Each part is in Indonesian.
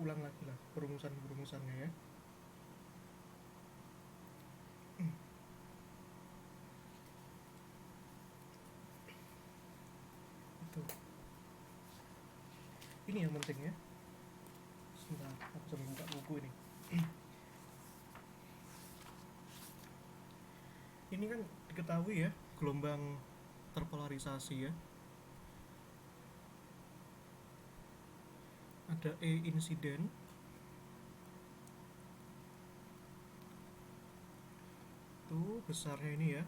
ulang lagi lah perumusannya ya. Itu. Ini yang penting ya. Sebentar, aku sambil buka buku ini. Ini kan diketahui ya, gelombang terpolarisasi ya. Ada E insiden, tuh besarnya ini ya,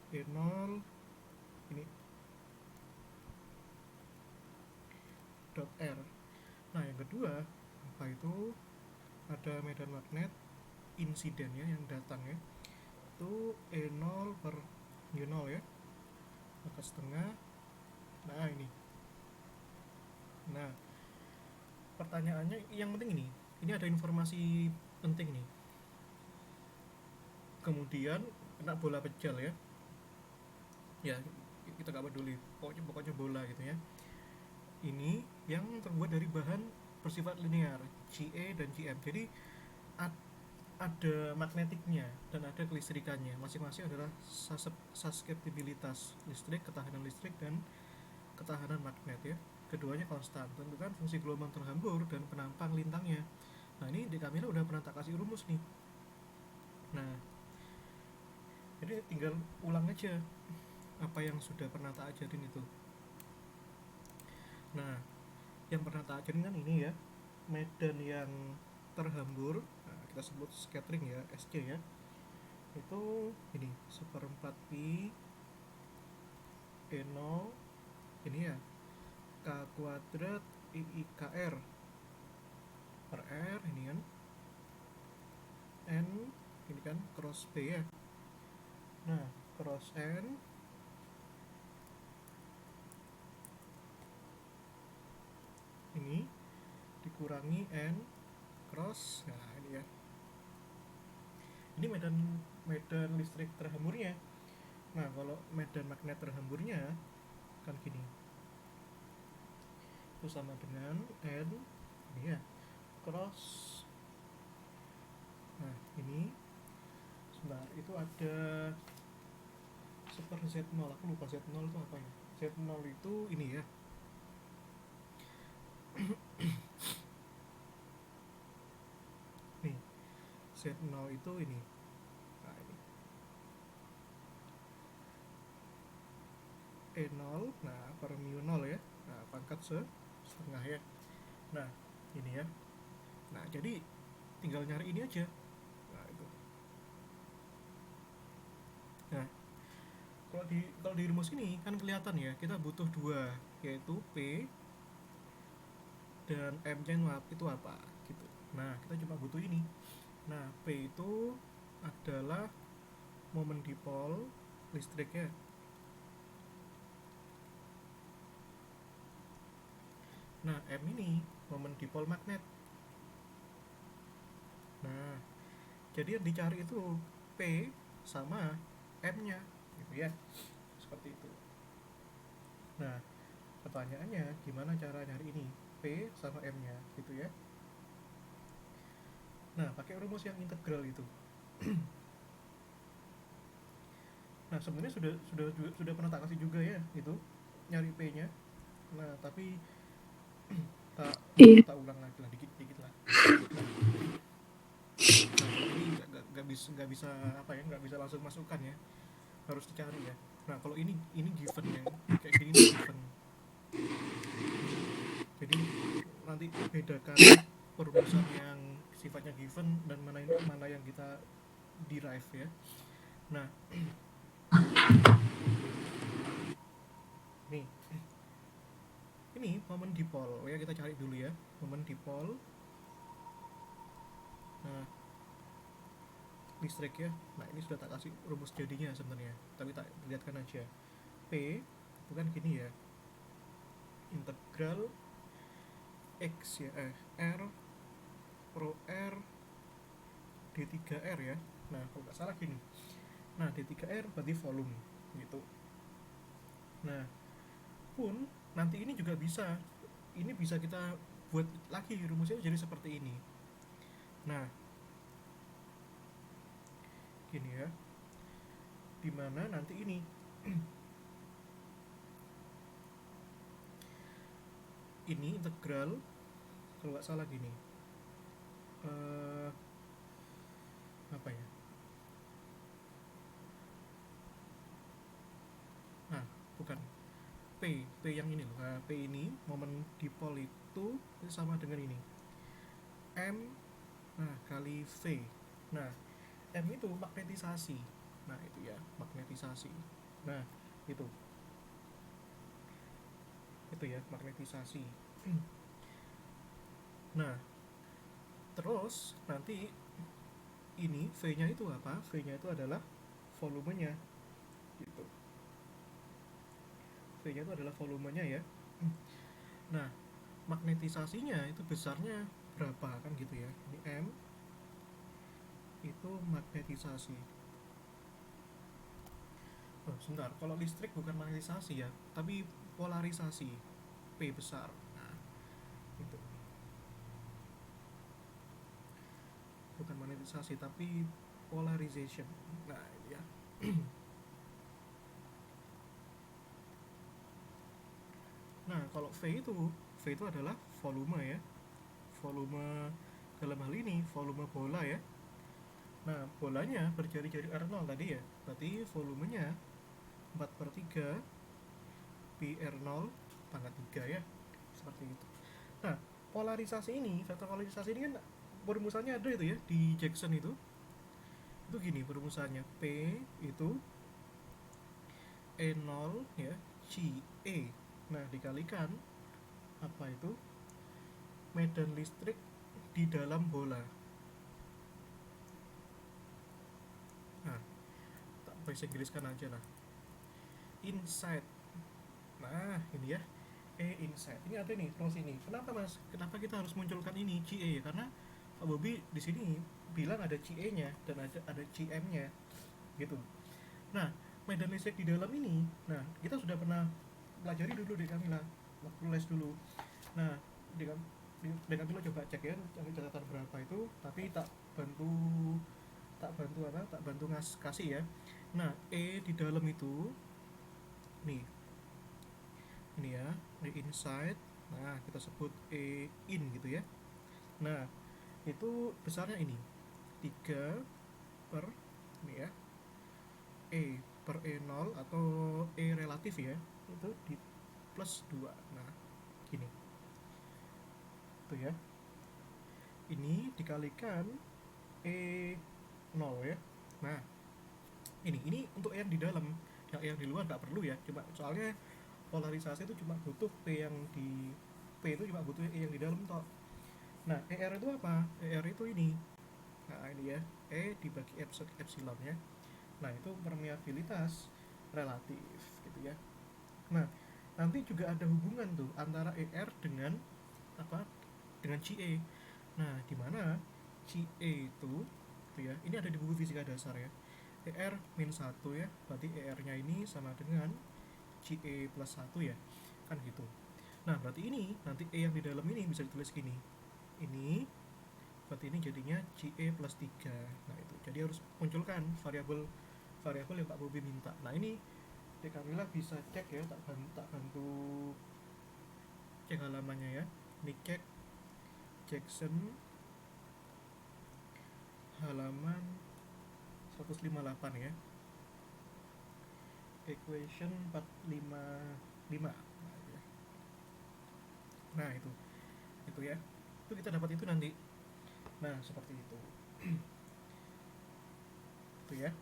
E0 ini dot R. Nah yang kedua apa itu, ada medan magnet insiden ya, yang datang ya, itu E0 per U0 ya, maka setengah. Nah ini, nah pertanyaannya yang penting ini ada informasi penting nih. Kemudian kena bola pejal ya, ya kita gak peduli, pokoknya bola gitu ya. Ini yang terbuat dari bahan bersifat linear, Ga dan Gm. Jadi ada magnetiknya dan ada kelistrikannya. Masing-masing adalah susceptibilitas listrik, ketahanan listrik, dan ketahanan magnet ya. Keduanya konstan. Tentukan fungsi gelombang terhambur dan penampang lintangnya. Nah ini di Kamila udah pernah tak kasih rumus nih. Nah jadi tinggal ulang aja apa yang sudah pernah tak ajarin itu. Nah yang pernah tak ajarin kan ini ya, medan yang terhambur, nah, kita sebut scattering ya, SC ya, itu ini 1/4 pi E0 ini ya, K kuadrat IIKR per R ini kan, N ini kan cross B ya. Nah cross N ini dikurangi N cross, nah ini ya, ini medan listrik terhamburnya. Nah kalau medan magnet terhamburnya kan gini, itu sama dengan N ini ya, cross. Nah ini sebentar, itu ada super Z0, aku lupa Z0 itu apa ya. Z0 itu ini ya, nih Z0 itu ini, nah ini E0, nah per mu 0 ya, nah pangkat setengah ya. Nah ini ya, nah jadi tinggal nyari ini aja. Nah itu, nah kalau di rumus ini kan kelihatan ya, kita butuh dua, yaitu P dan M-nya itu apa gitu. Nah kita cuma butuh ini. Nah P itu adalah momen dipol listrik ya. Nah M ini momen dipol magnet. Nah jadi yang dicari itu P sama M-nya gitu ya, seperti itu. Nah pertanyaannya gimana cara nyari ini P sama M-nya gitu ya. Nah pakai rumus yang integral itu. Nah sebenarnya sudah pernah tak kasih juga ya itu, nyari P-nya. Nah tapi tak ulang lagi lah, dikit lah. Nah kalau ini nggak bisa apa ya, nggak bisa langsung masukkan ya, harus dicari ya. Nah kalau ini given ya, kayak gini nih given. Jadi nanti bedakan perumusan yang sifatnya given dan mana yang kita derive ya. Nah nih ini momen dipol ya, kita cari dulu ya momen dipol. Nah listrik ya, nah ini sudah tak kasih rumus jadinya sebenarnya, tapi tak lihatkan aja. P itu kan gini ya, integral X ya, R pro R D3R ya. Nah kalau nggak salah gini, nah D3R berarti volume gitu. Nah pun nanti ini juga bisa, ini bisa kita buat lagi rumusnya jadi seperti ini. Nah, gini ya, dimana nanti ini ini integral, kalau nggak salah gini, apa ya, nah bukan, P yang ini loh. Nah, P ini momen dipol itu sama dengan ini M, nah kali V. Nah, M itu magnetisasi. Nah, itu ya, magnetisasi. Nah, itu ya, magnetisasi. Nah, terus nanti ini V-nya itu apa? V-nya itu adalah volumenya. Gitu. V-nya itu adalah volumenya ya. Nah, magnetisasinya itu besarnya berapa kan gitu ya. Ini M itu magnetisasi. Oh, sebentar. Kalau listrik bukan magnetisasi ya, tapi polarisasi. P besar. Nah, itu. Bukan magnetisasi tapi polarization. Nah, ini ya. Nah, kalau V itu adalah volume ya. Volume dalam hal ini volume bola ya. Nah, bolanya berjari-jari R0 tadi ya. Berarti volumenya 4/3 pi R0 pangkat 3 ya. Seperti itu. Nah, polarisasi ini, vektor polarisasi ini kan perumusannya ada itu ya di Jackson itu. Itu gini perumusannya, P itu E0 ya, CE. Nah, dikalikan apa itu? Medan listrik di dalam bola. Nah, tak bahasa Inggriskan aja lah. Inside. Nah, ini ya. Inside. Ini ada nih terus ini. Kenapa Mas? Kenapa kita harus munculkan ini CE? Karena Pak Bobi di sini bilang ada CE-nya dan ada CM-nya gitu. Nah, medan listrik di dalam ini, nah kita sudah pernah pelajari dulu di Kamila waktu les dulu. Nah, di Kamila coba cek ya, cari catatan berapa itu, tapi bantu tak bantu kasih ya. Nah, E di dalam itu nih, ini ya, E inside. Nah, kita sebut E in gitu ya. Nah, itu besarnya ini 3 per ini ya, E per E0 atau E relatif ya, itu di plus 2. Nah, gini itu ya, ini dikalikan E0 ya. Nah, ini untuk yang di dalam, yang di luar nggak perlu ya, cuma soalnya polarisasi itu cuma butuh P itu cuma butuh E yang di dalam toh. Nah, ER itu apa? ER itu ini, nah ini ya, E dibagi epsilon ya. Nah, itu permeabilitas relatif gitu ya. Nah, nanti juga ada hubungan tuh antara ER dengan apa? Dengan CE. Nah, di mana CE itu ya, ini ada di buku fisika dasar ya. ER min 1 ya, berarti ER-nya ini sama dengan CE plus 1 ya. Kan gitu. Nah, berarti ini nanti E yang di dalam ini bisa ditulis gini. Ini berarti ini jadinya CE plus 3. Nah, itu. Jadi harus munculkan variabel yang Pak Bobi minta. Nah, ini Dek Kamila bisa cek ya, tak bantu cek halamannya ya. Ini cek Jackson halaman 158 ya. Equation 455. Nah, itu ya. Itu kita dapat itu nanti. Nah, seperti itu. Itu ya.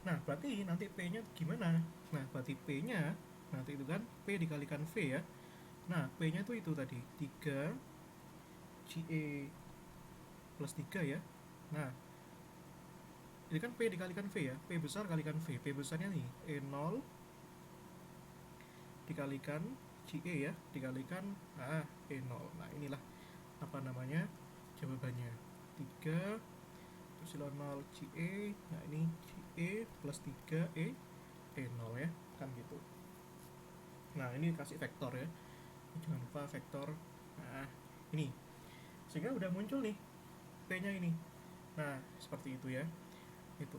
Nah, berarti nanti P-nya gimana? Nah, berarti P-nya nanti itu kan P dikalikan V ya. Nah, P-nya itu tadi 3 CE plus 3 ya. Nah, ini kan P dikalikan V ya. P besar kalikan V. P besarnya nih E0 dikalikan CE ya, dikalikan E0. Nah, inilah apa namanya jawabannya. 3 epsilon 0 CE. Nah, ini CE plus 3 E0 ya, kan gitu. Nah, ini kasih vektor ya. jangan lupa vektor. Nah ini, sehingga udah muncul nih P nya ini. Nah seperti itu ya, itu.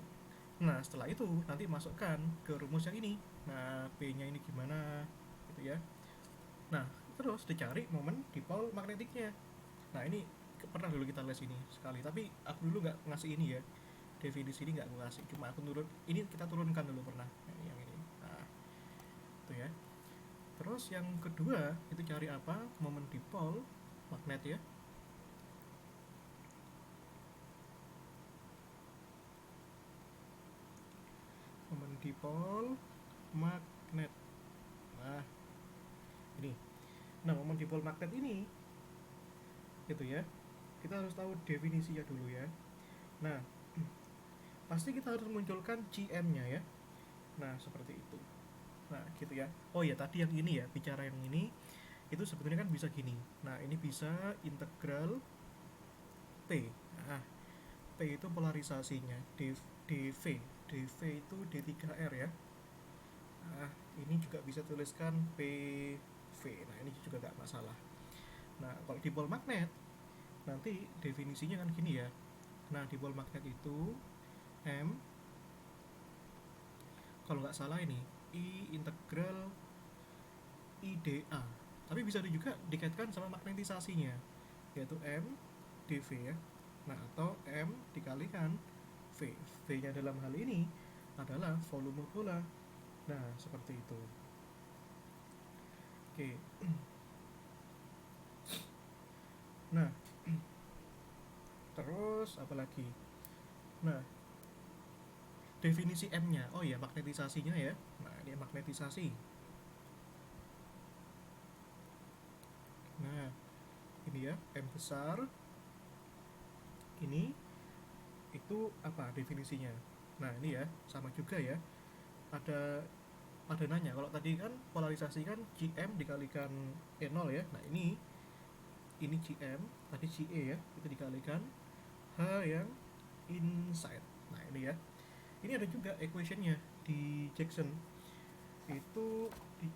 Nah setelah itu nanti masukkan ke rumus yang ini. Nah P nya ini gimana gitu ya. Nah terus dicari momen dipol magnetiknya. Nah ini pernah dulu kita les ini sekali, tapi aku dulu nggak ngasih ini ya, definisi ini nggak aku kasih, cuma aku ini kita turunkan dulu pernah yang ini. Nah itu ya. Terus yang kedua itu cari apa, momen dipol magnet ya. Momen dipol magnet. Nah ini, nah momen dipol magnet ini gitu ya, kita harus tahu definisinya dulu ya. Nah pasti kita harus munculkan Cm nya ya. Nah seperti itu. Nah gitu ya. Oh ya tadi yang ini ya, bicara yang ini itu sebetulnya kan bisa gini. Nah ini bisa integral T. Nah T itu polarisasinya dV. dV itu D3R ya. Nah ini juga bisa tuliskan PV. Nah ini juga gak masalah. Nah kalau dipol magnet nanti definisinya kan gini ya. Nah dipol magnet itu M, kalau nggak salah ini I integral IdA, tapi bisa juga dikaitkan sama magnetisasinya, yaitu M dV ya. Nah atau M dikalikan V. V nya dalam hal ini adalah volume bola. Nah seperti itu. Oke. Nah terus apa lagi? Nah definisi M nya, oh ya magnetisasinya ya. Nah ini magnetisasi. Nah ini ya, M besar ini itu apa definisinya. Nah ini ya sama juga ya, ada nanya, kalau tadi kan polarisasi kan Gm dikalikan E0 ya. Nah ini Gm, tadi Ge ya, itu dikalikan H yang inside. Nah ini ya, ini ada juga equationnya di Jackson itu, di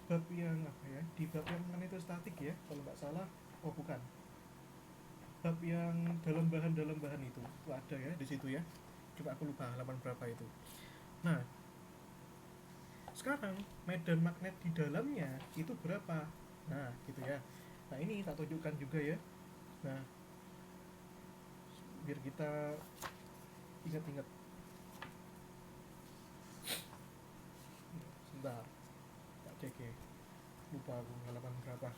bab yang apa ya, di bab yang magnetostatik ya kalau nggak salah. Oh bukan, bab yang dalam bahan itu ada ya di situ ya, coba aku lupa halaman berapa itu. Nah sekarang medan magnet di dalamnya itu berapa. Nah gitu ya. Nah ini tak tunjukkan juga ya. Nah biar kita ingat-ingat. Sebentar tak cek ya, lupa aku halaman berapa.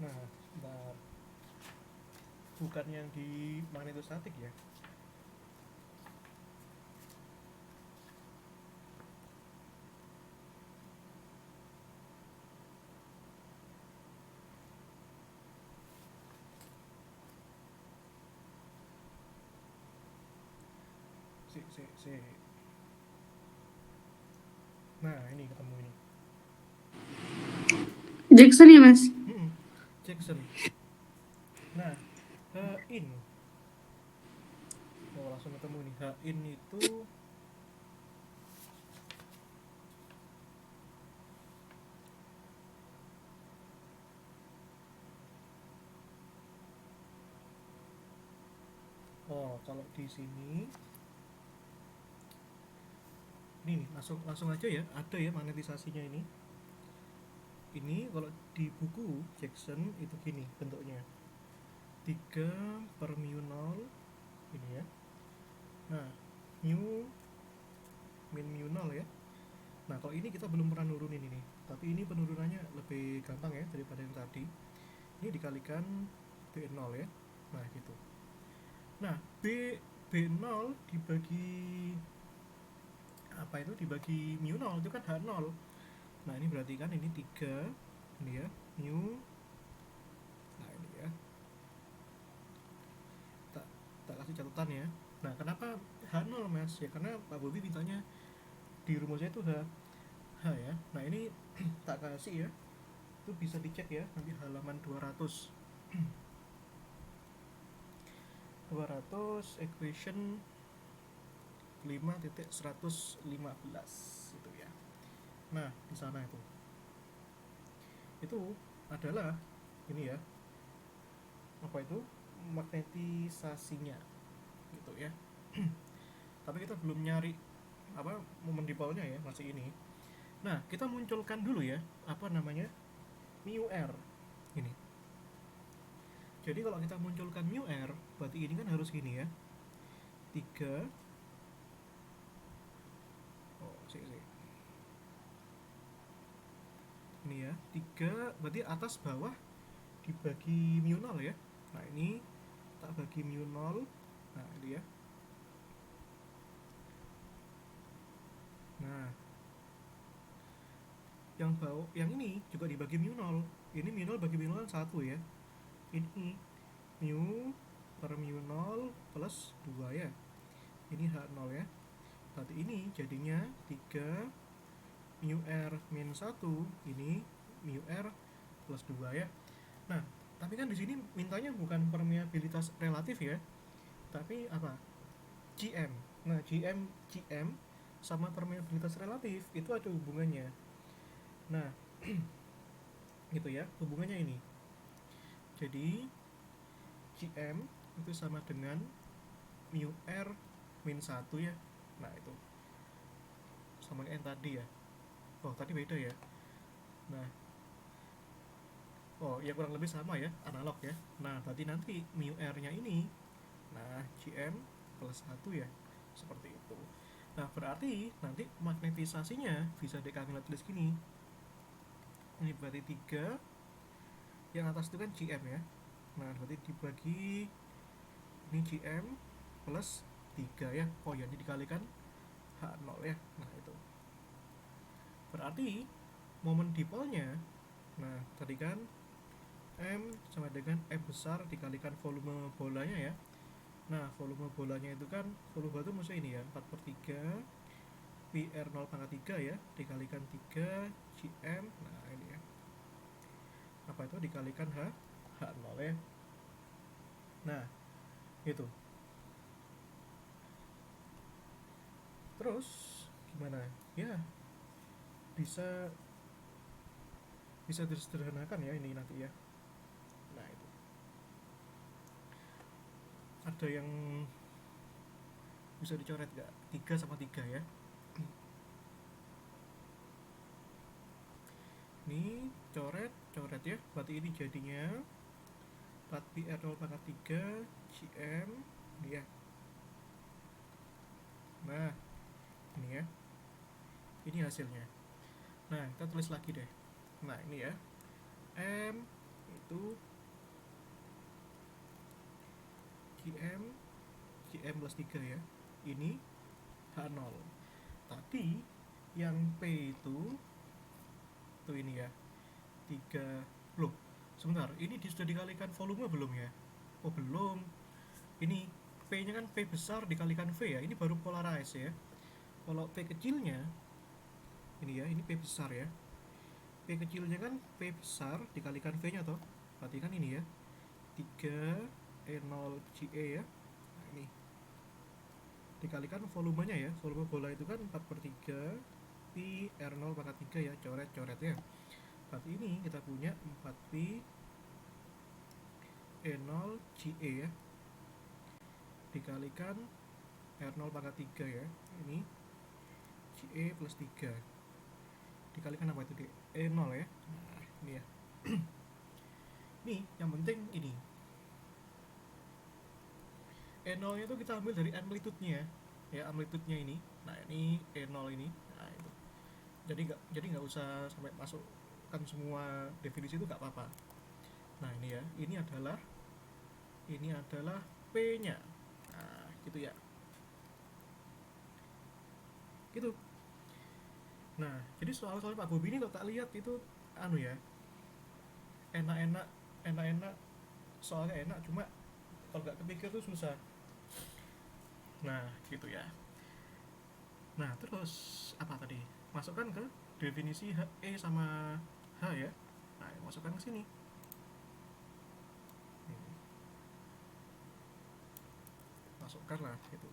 Nah sebentar, bukan yang di magnetostatik ya. Si. Nah ini ketemu ini. Jackson ya mas? Jackson. Nah in, oh langsung ketemu nih. In itu kalau di sini ini nih, langsung aja ya, ada ya magnetisasinya ini. Ini kalau di buku Jackson itu gini bentuknya, 3/μ0 ini ya. Nah mu min mu0 ya. Nah kalau ini kita belum pernah nurunin ini, tapi ini penurunannya lebih gampang ya daripada yang tadi. Ini dikalikan B0 ya. Nah gitu. Nah B0 dibagi apa itu, dibagi mu0 itu kan H0. Nah ini berarti kan ini 3 ini ya mu. Nah ini ya, tak kasih catatan ya. Nah kenapa H0 mas? Ya karena Pak Bobi mintanya di rumusnya itu H H ya. Nah ini tak kasih ya, itu bisa dicek ya nanti halaman 200 equation 5.115 itu ya. Nah di sana itu adalah ini ya, apa itu, magnetisasinya gitu ya. Tapi kita belum nyari apa momen dipolnya ya, masih ini. Nah kita munculkan dulu ya apa namanya, mu r ini. Jadi kalau kita munculkan mu r, berarti ini kan harus gini ya, 3, oh sih ini ya, 3 berarti atas bawah dibagi mu 0 ya. Nah ini tak bagi mu 0. Nah ini ya. Nah yang bawah, yang ini juga dibagi mu 0. Ini mu 0 bagi mu 0 kan 1 ya. Ini mu per mu 0 plus 2 ya. Ini H0 ya. Berarti ini jadinya 3 mu r min 1, ini mu r plus 2 ya. Nah, tapi kan di sini mintanya bukan permeabilitas relatif ya, tapi apa? GM. Nah, GM sama permeabilitas relatif itu ada hubungannya. Nah, gitu ya, hubungannya ini. Jadi GM itu sama dengan mu r min 1 ya. Nah, itu sama yang tadi ya. Oh, tadi beda ya. Nah, oh ya kurang lebih sama ya, analog ya. Nah, berarti nanti mu r-nya ini, nah GM plus 1 ya, seperti itu. Nah, berarti nanti magnetisasinya bisa kami tulis gini. Ini berarti 3, yang atas itu kan GM ya. Nah, berarti dibagi ini GM plus 3 ya. Oh ya, ini dikalikan H0 ya. Nah, itu. Berarti momen dipolnya, nah tadi kan M sama dengan M besar dikalikan volume bolanya ya. Nah volume bolanya itu kan, volume bola itu maksudnya ini ya, 4/3 PR0 pangkat 3 ya, dikalikan 3 GM. Nah ini ya, apa itu, dikalikan H0 ya. Nah itu. Terus gimana ya, bisa disederhanakan ya ini nanti ya. Nah itu ada yang bisa dicoret gak? 3 sama 3 ya. Ini coret ya, berarti ini jadinya 4PR0 pangkat 3 GM ini ya. Nah ini ya, ini hasilnya. Nah kita tulis lagi deh. Nah ini ya, M itu GM plus 3 ya, ini H0. Tapi yang P itu ini ya, 3. Loh sebentar, ini sudah dikalikan volume belum ya? Oh belum. Ini P nya kan P besar dikalikan V ya, ini baru polarize ya. Kalau P kecilnya ini ya, ini P besar ya, P kecilnya kan P besar dikalikan V nya toh, berarti kan ini ya, 3 E0 GE ya. Nah ini dikalikan volumenya ya, volume bola itu kan 4/3 Pi R0 pangkat 3 ya, coret ya. Berarti ini kita punya 4Pi E0 GE ya, dikalikan R0 pangkat 3 ya, ini GE plus 3 dikalikan apa itu, E0 ya. Nah ini ya. Nih yang penting ini E0 nya itu kita ambil dari amplitude-nya ya, amplitude-nya ini. Nah ini E0 ini. Nah itu, jadi nggak usah sampai masukkan semua definisi itu, nggak apa-apa. Nah ini ya, ini adalah P nya. Nah gitu ya, gitu. Nah jadi soal-soal Pak Bobi ini kalau tak lihat itu anu ya, enak-enak soalnya enak, cuma kalau nggak kepikir tuh susah. Nah gitu ya. Nah terus apa tadi, masukkan ke definisi E sama H ya. Nah, masukkan ke sini. Masukkan lah gitu.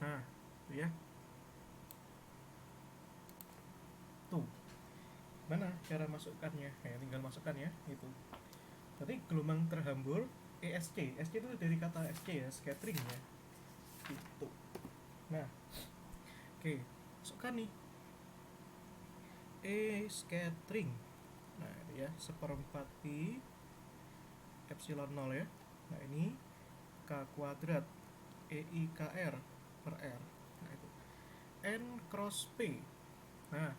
Nah, itu ya. Tuh. Mana cara masukkannya? Ya, tinggal masukkan ya, itu. Berarti gelombang terhambur ESC. ESC itu dari kata SC ya, scattering ya. Gitu. Nah, oke, masukkan nih. E scattering. Nah, itu ya, seperempat pi epsilon 0 ya. Nah, ini K kuadrat EIKR per R. Nah, itu N cross P. Nah,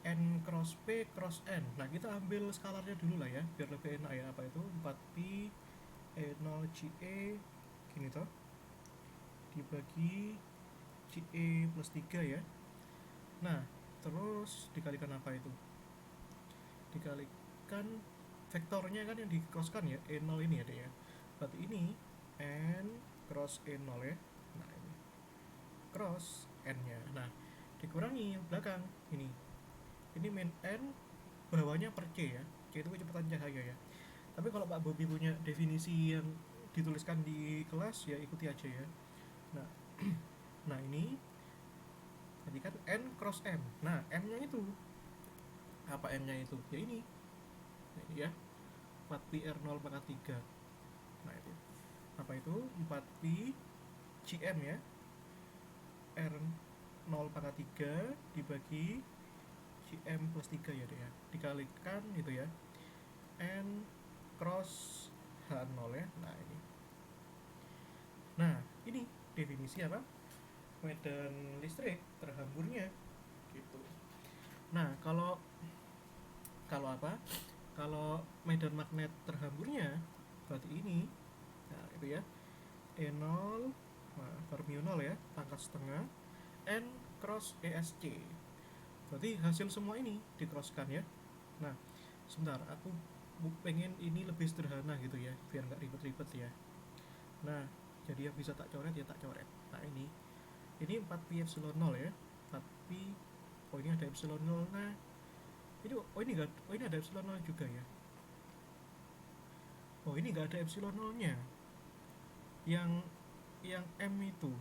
N cross P cross N. Nah, kita ambil skalarnya dulu lah ya, biar lebih enak ya. Apa itu? 4pi E0 CE gini toh, dibagi CE plus 3 ya. Nah, terus dikalikan apa itu? Dikalikan vektornya kan yang di-crosskan ya, E0 ini ada ya. Berarti ini N cross E0 ya. Nah, ini cross N-nya. Nah, dikurangi belakang ini. Ini min N, bawahnya per C ya. C itu kecepatan cahaya ya. Tapi kalau Pak Bobi punya definisi yang dituliskan di kelas ya ikuti aja ya. Nah, nah ini tadi kan N cross M. Nah, M-nya itu apa, M-nya itu? Ya ini. Nah, ini ya. 4pi R0 pangkat 3. Nah, itu. Apa itu? 4pi CM ya. R0 pangkat 3 dibagi CM plus 3 ya deh ya. Dikalikan itu ya. N cross H0 ya. Nah, ini. Nah, ini definisi apa? Medan listrik terhamburnya gitu. Nah, kalau apa? Kalau medan magnet terhamburnya berarti ini. Nah, itu ya. E0 per mu 0 ya, pangkat setengah N cross ESC. Berarti hasil semua ini di-crosskan ya. Nah, sebentar, aku pengen ini lebih sederhana gitu ya, biar nggak ribet-ribet ya. Nah, jadi yang bisa tak coret ya tak coret. Nah, ini 4pi epsilon 0 ya. 4pi, oh ini ada epsilon 0. Nah, ini ada epsilon 0 juga ya. Oh, ini nggak ada epsilon 0 nya. Yang M itu,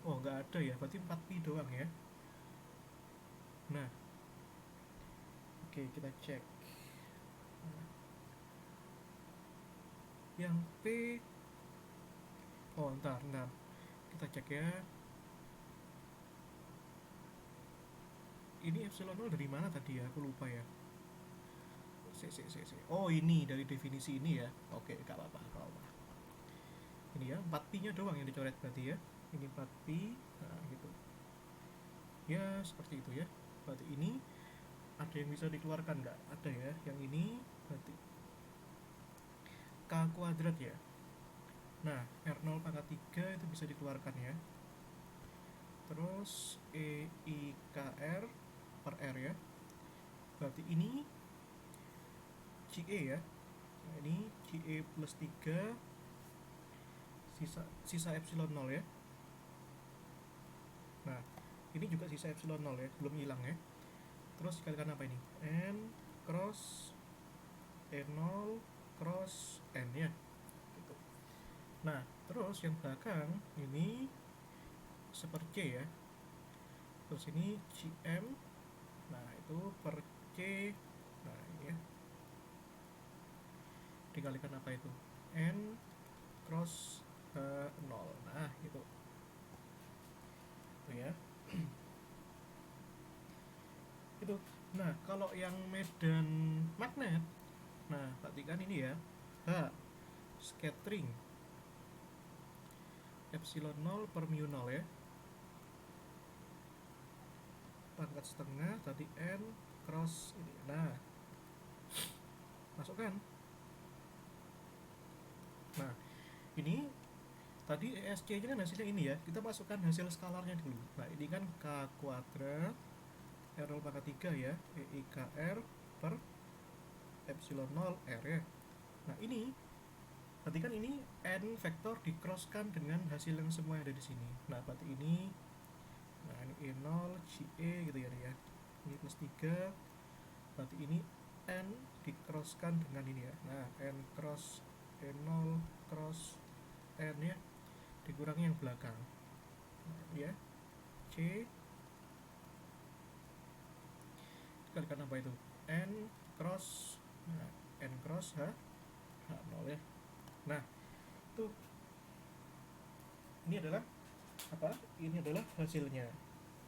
oh nggak ada ya, berarti 4pi doang ya. Nah, oke, kita cek. Nah, yang P, oh entar kita cek ya. Ini epsilon 0 dari mana tadi ya, aku lupa ya. Oh, ini dari definisi ini ya. Oke, gak apa-apa. Ini ya, 4pi nya doang yang dicoret berarti ya. Ini 4pi, nah gitu ya, seperti itu ya. Berarti ini ada yang bisa dikeluarkan nggak? Ada ya. Yang ini berarti K kuadrat ya. Nah, R0 pangkat 3 itu bisa dikeluarkan ya. Terus EIKR per R ya. Berarti ini CE ya. Nah, ini CE plus 3 sisa epsilon 0 ya. Nah, ini juga sisa epsilon 0 ya, belum hilang ya. Terus dikalikan apa ini? N cross E0 cross N ya. Gitu. Nah, terus yang belakang ini seper C ya. Terus ini CM. Nah, itu per C. Nah, ini ya. Dikalikan apa itu? N cross 0. Nah, itu ya. Itu. Nah, kalau yang medan magnet, nah perhatikan ini ya. H scattering epsilon 0 per mu 0 ya. Pangkat setengah tadi N cross ini. Nah, masukkan. Nah, ini tadi ESC nya kan hasilnya ini ya. Kita masukkan hasil skalarnya dulu. Nah, ini kan K kuadrat R0 pangkat 3 ya, EIKR per epsilon 0 R ya. Nah ini berarti kan ini n vektor di-crosskan dengan hasil yang semua yang ada di sini. Nah berarti ini, nah ini E0 GE gitu ya dia. Ini plus 3, berarti ini n di-crosskan dengan ini ya. Nah n cross E0 cross n ya, dikurangi yang belakang. Nah, ya C dikalikan apa itu? N cross, nah, N cross H0 ya. Nah itu, ini adalah apa? Ini adalah hasilnya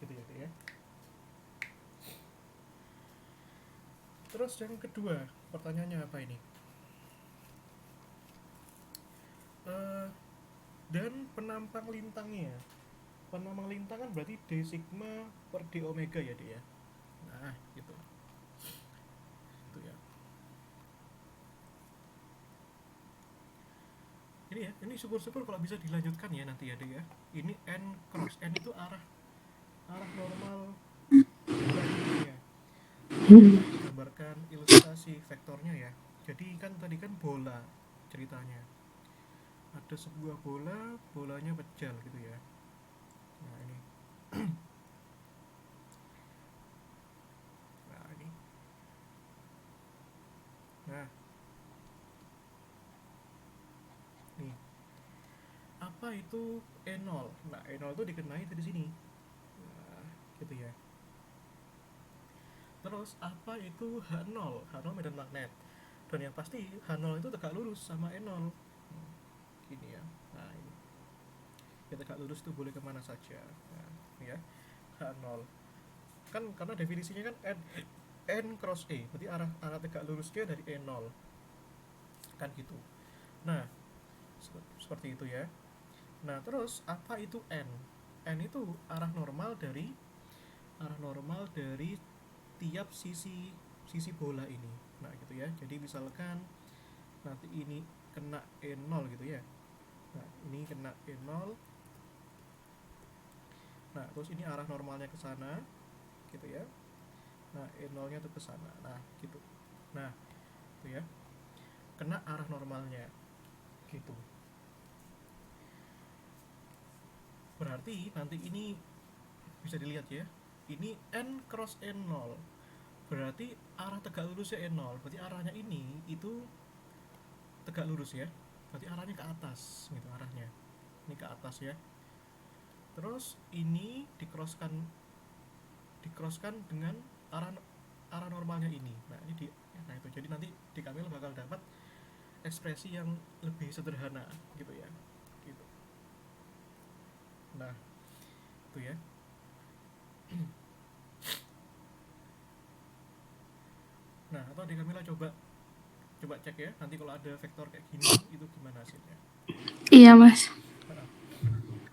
gitu ya. Terus yang kedua, pertanyaannya apa ini? Dan penampang lintangnya. Penampang lintang kan berarti D sigma per D omega ya dia. Nah gitu. Itu ya. Ini ya, ini syukur-syukur kalau bisa dilanjutkan ya nanti ya dia. Ini N cross, N itu arah normal ya. Gambarkan ilustrasi vektornya ya. Jadi kan tadi kan bola ceritanya. Ada sebuah bola, bolanya pecah gitu ya. Nah ini. Nah ini. Nah. Nih. Apa itu E0? Nah, E0 itu dikenai dari sini. Nah, gitu ya. Terus apa itu H0? H0 medan magnet. Dan yang pasti H0 itu tegak lurus sama E0. Gini ya. Nah, ini. Ya tegak lurus itu boleh kemana saja. Nah, ya. H0. Kan karena definisinya kan N cross E. Berarti arah tegak lurusnya dari E0. Kan gitu. Nah, seperti itu ya. Nah, terus apa itu N? N itu arah normal dari tiap sisi bola ini. Nah, gitu ya. Jadi misalkan nanti ini kena E0 gitu ya. Nah, ini kena E0. Nah, terus ini arah normalnya ke sana gitu ya. Nah, E0-nya tuh ke sana. Nah, gitu. Nah, itu ya. Kena arah normalnya. Gitu. Berarti nanti ini bisa dilihat ya. Ini N cross N0. Berarti arah tegak lurusnya E0. Berarti arahnya ini itu tegak lurus ya. Berarti arahnya ke atas gitu arahnya. Ini ke atas ya. Terus ini dikroskan dengan arah normalnya ini. Nah, nah itu. Jadi nanti di Kamil bakal dapat ekspresi yang lebih sederhana gitu ya. Gitu. Nah, itu ya. Nah, atau di Kamila coba cek ya. Nanti kalau ada vektor kayak gini itu gimana hasilnya. Iya, Mas.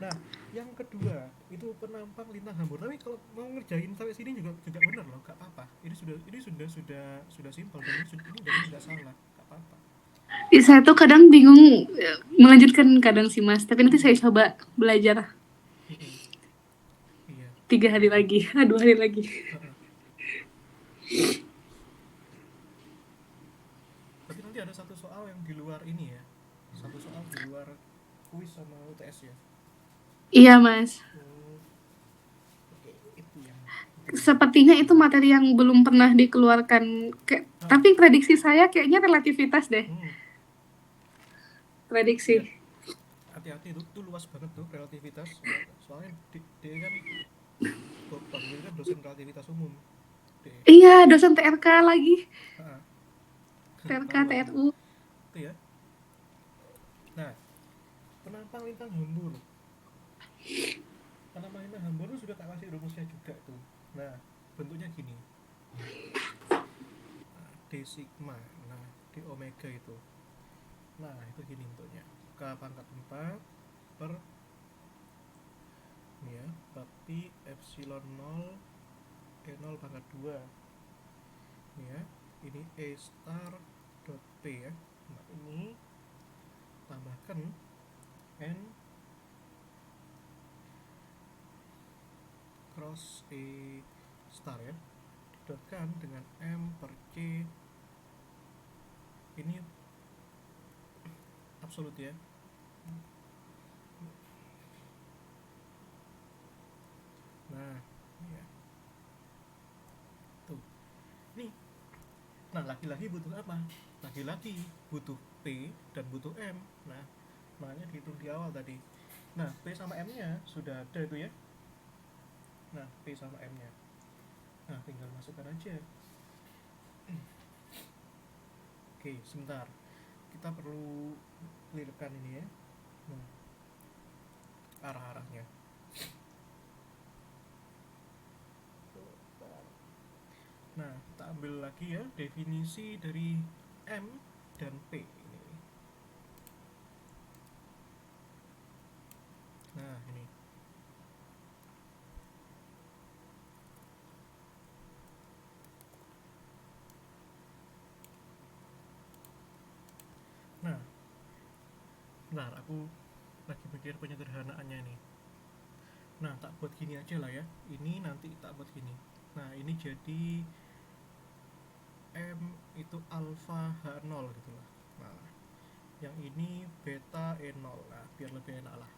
Nah, yang kedua itu penampang lintang hambur. Tapi kalau mau ngerjain sampai sini juga benar loh, nggak apa-apa. Ini sudah simpel dan ini nggak salah, nggak apa-apa. Saya tuh kadang bingung melanjutkan kadang sih, Mas. Tapi nanti saya coba belajar Iya. 3 hari lagi, 2 hari lagi. Berarti nanti ada satu soal yang di luar ini ya. Satu soal di luar kuis sama UTS ya. Iya, Mas. Oke, itu yang Sepertinya itu materi yang belum pernah dikeluarkan. Tapi prediksi saya kayaknya relativitas deh. Iya. Prediksi. Hati-hati itu luas banget tuh relativitas. Soalnya dia kan Bang Will kan dosen relativitas umum. Iya, dosen TRK lagi. TRK, Tahu aku. TRU. Itu ya. Nah, penampang lintang hambur. Penampang lintang hambur itu sudah tak kasih rumusnya juga tuh. Nah, bentuknya gini. Nah, D sigma. Nah, D omega itu. Nah, itu gini bentuknya. K pangkat 4 per ini ya, berarti epsilon 0 E0 pangkat 2. Ini ya. Ini E star dot P ya. Nah, ini tambahkan N cross E star ya, didotkan dengan M per C ini absolut ya. Nah, ya. Tuh. Nih. Nah, laki-laki butuh apa? Laki-laki butuh P dan butuh M. Nah, makanya dihitung di awal tadi. Nah, P sama M-nya sudah ada itu ya. Nah, P sama M-nya. Nah, tinggal masukkan aja. Oke, sebentar. Kita perlu clearkan ini ya. Nah, arah-arahnya. Nah, kita ambil lagi ya definisi dari M dan P ini. Nah, ini. Nah, benar aku lagi mikir penyederhanaannya ini. Nah, tak buat gini aja lah ya. Ini nanti tak buat gini. Nah, ini jadi M itu alfa H0 gitu lah. Nah, yang ini beta E0. Nah, biar lebih enak lah.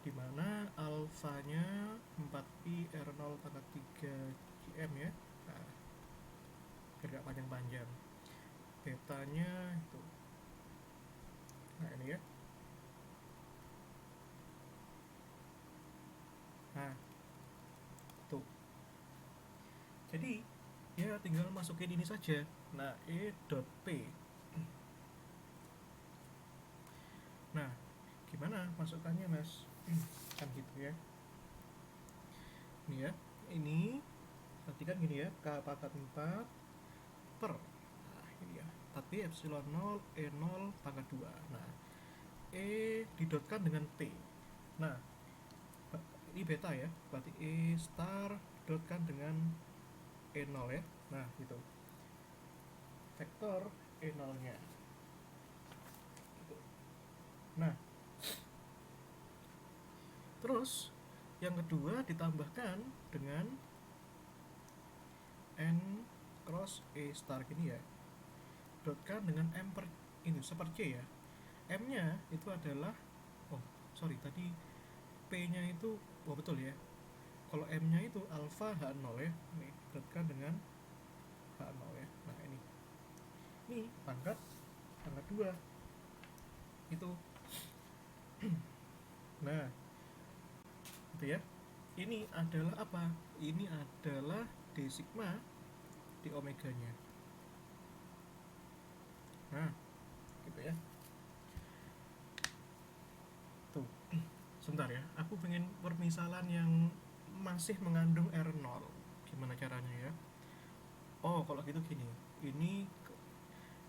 Dimana alfanya 4pi R0 pangkat 3 GM ya. Nah, biar gak panjang-panjang. Betanya itu. Nah, ini ya. Nah, tuh. Jadi, ya tinggal masukin ini saja. Nah, E.P. Nah, gimana masukkannya, Mas? Kan gitu ya. Ini ya. Ini berarti kan gini ya, K pangkat 4 per. Nah, ini ya. Tapi epsilon 0 E0 pangkat 2. Nah, E didotkan dengan P. Nah, ini beta ya. Berarti E star didotkan dengan E0 ya. Nah, gitu. Vektor E0-nya. Gitu. Nah, terus yang kedua ditambahkan dengan N cross E star gini ya. Dotkan dengan M per ini seper C ya. M-nya itu adalah sorry tadi P-nya itu betul ya. Kalau M-nya itu alfa H0 ya. Nih, dotkan dengan H0 ya. Nah, ini. Ini pangkat 2. Itu. Nah, itu ya. Ini adalah apa? Ini adalah D sigma di omeganya. Nah, gitu ya. Tuh. Sebentar ya. Aku pengen permisalan yang masih mengandung R0. Gimana caranya ya? Oh, kalau gitu gini. Ini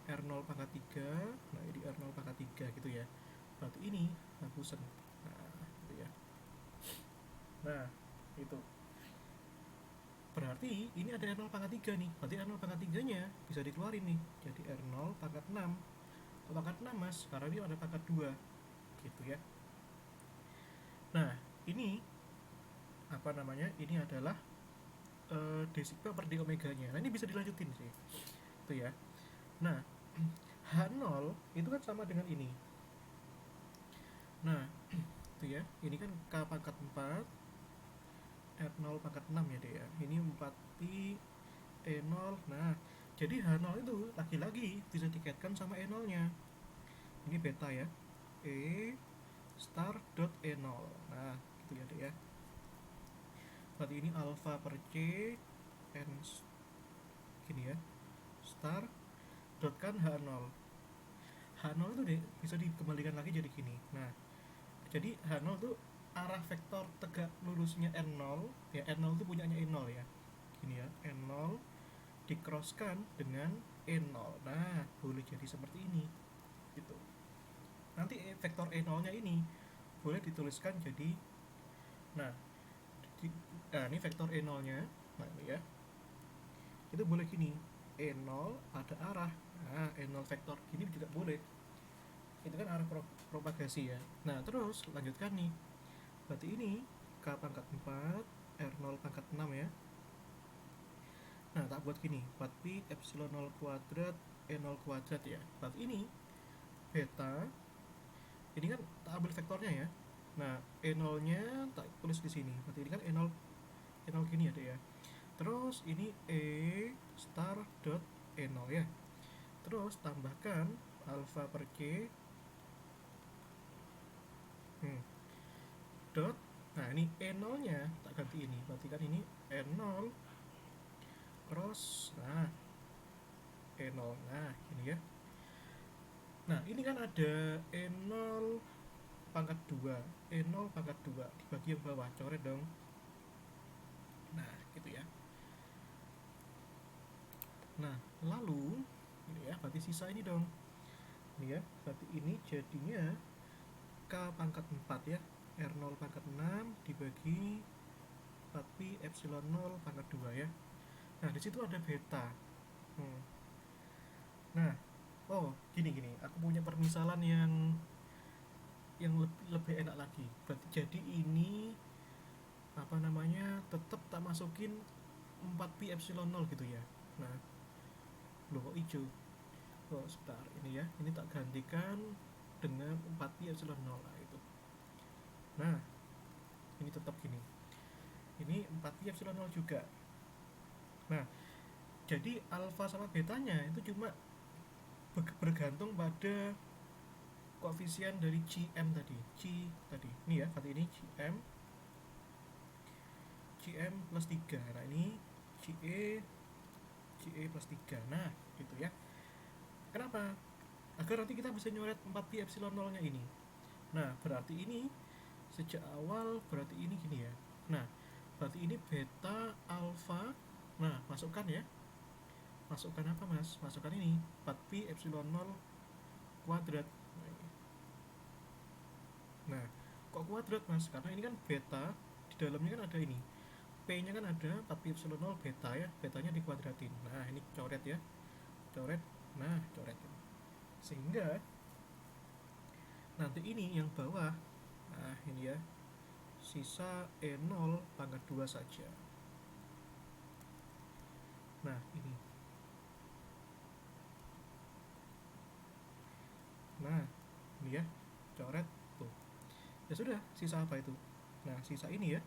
R0 pangkat 3. Nah, ini R0 pangkat 3 gitu ya. Berarti ini hapusan. Nah, gitu ya. Nah, itu. Berarti ini ada R0 pangkat 3 nih. Berarti R0 pangkat 3-nya bisa dikeluarin nih. Jadi R0 pangkat 6. Pangkat 6, Mas. Karena ini ada pangkat 2. Gitu ya. Nah, ini apa namanya? Ini adalah D sigma per D omeganya. Nah, ini bisa dilanjutin sih. Itu ya. Nah, H0 itu kan sama dengan ini. Nah, itu ya. Ini kan K pangkat 4 R0 pangkat 6 ya deh ya. Ini 4pi E0. Nah, jadi H0 itu lagi-lagi bisa dikaitkan sama E0-nya. Ini beta ya. E star dot E0. Nah, gitu ya deh ya. Berarti ini alfa per C N gini ya. Star dot kan H0. H0 itu deh bisa dikembalikan lagi jadi gini. Nah, jadi H0 itu arah vektor tegak lurusnya N0 ya. N0 itu punyanya E0 ya. Gini ya, N0 dikroskan dengan E0. Nah, boleh jadi seperti ini. Gitu. Nanti vektor E0-nya ini boleh dituliskan jadi nah, ini vektor E0-nya. Nah, ini ya. Itu boleh gini. E0 ada arah. Nah, E0 vektor gini juga boleh. Itu kan arah propagasi ya. Nah, terus lanjutkan nih. Berarti ini K pangkat 4 R0 pangkat 6 ya. Nah, tak buat gini, 4pi epsilon 0 kuadrat E0 kuadrat ya. Berarti ini beta, ini kan tak ambil vektornya ya. Nah, E0 nya tak tulis di sini. Berarti ini kan E0 E0 gini ada ya. Terus ini E star dot E0 ya. Terus tambahkan alpha per C dot, nah ini E0 nya tak ganti ini, berarti kan ini E0 cross, nah E0, nah ini ya. Nah ini kan ada E0 pangkat 2, E0 pangkat 2 dibagi yang bawah, coret dong. Nah gitu ya. Nah lalu ini ya, berarti sisa ini dong. Ini ya, berarti ini jadinya K pangkat 4 ya, R0 pangkat 6 dibagi 4pi epsilon 0 pangkat 2 ya. Nah di situ ada beta. Nah, oh gini, aku punya permisalan yang lebih enak lagi. Berarti jadi ini apa namanya, tetap tak masukin 4pi epsilon 0 gitu ya. Nah, loh kok hijau? Oh sebentar, ini ya, ini tak gantikan dengan 4pi epsilon 0 lah itu. Nah, ini tetap gini. Ini 4pi epsilon 0 juga. Nah, jadi alfa sama betanya itu cuma bergantung pada koefisien dari Cm tadi. Ini ya, berarti ini Cm plus 3. Nah, ini Ce plus 3. Nah, gitu ya. Kenapa? Agar nanti kita bisa nyoret 4pi epsilon 0 nya ini. Nah, berarti ini sejak awal berarti ini gini ya. Nah, berarti ini beta alfa. Nah, masukkan ya. Masukkan apa mas? Masukkan ini 4pi epsilon 0 kuadrat. Nah, kok kuadrat mas? Karena ini kan beta, di dalamnya kan ada ini, P nya kan ada 4pi epsilon 0 beta ya, betanya dikuadratin. Nah ini coret ya, coret, nah coret. Sehingga nanti ini yang bawah, nah ini ya, sisa E0 pangkat 2 saja. Nah ini, nah ini ya, coret tuh. Ya sudah, sisa apa itu? Nah sisa ini ya,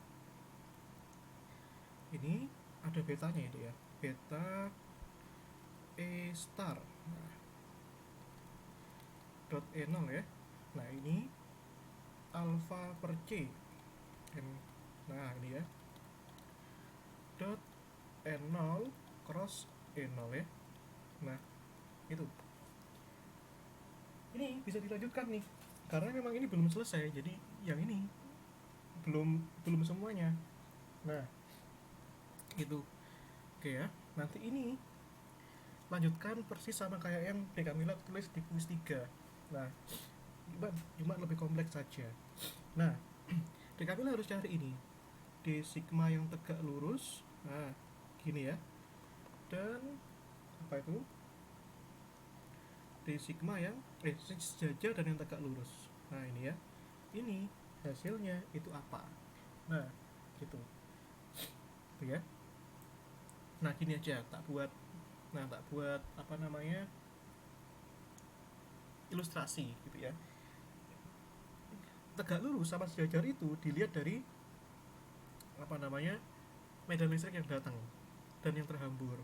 ini ada betanya itu ya, beta E star, nah dot E0 ya. Nah ini alpha per C, nah ini ya, dot E0 cross E0 ya. Nah itu, ini bisa dilanjutkan nih, karena memang ini belum selesai, jadi yang ini belum semuanya. Nah itu oke ya. Nanti ini lanjutkan persis sama kayak yang Dek Kamila tulis di kuis 3. Nah cuma lebih kompleks saja. Nah Dek Kamila harus cari ini D sigma yang tegak lurus, nah gini ya, dan apa itu D sigma yang sejajar dan yang tegak lurus. Nah ini ya, ini hasilnya itu apa? Nah gitu, itu ya. Nah gini aja, tak buat apa namanya, ilustrasi gitu ya. Tegak lurus sama sejajar itu dilihat dari apa namanya, medan listrik yang datang dan yang terhambur,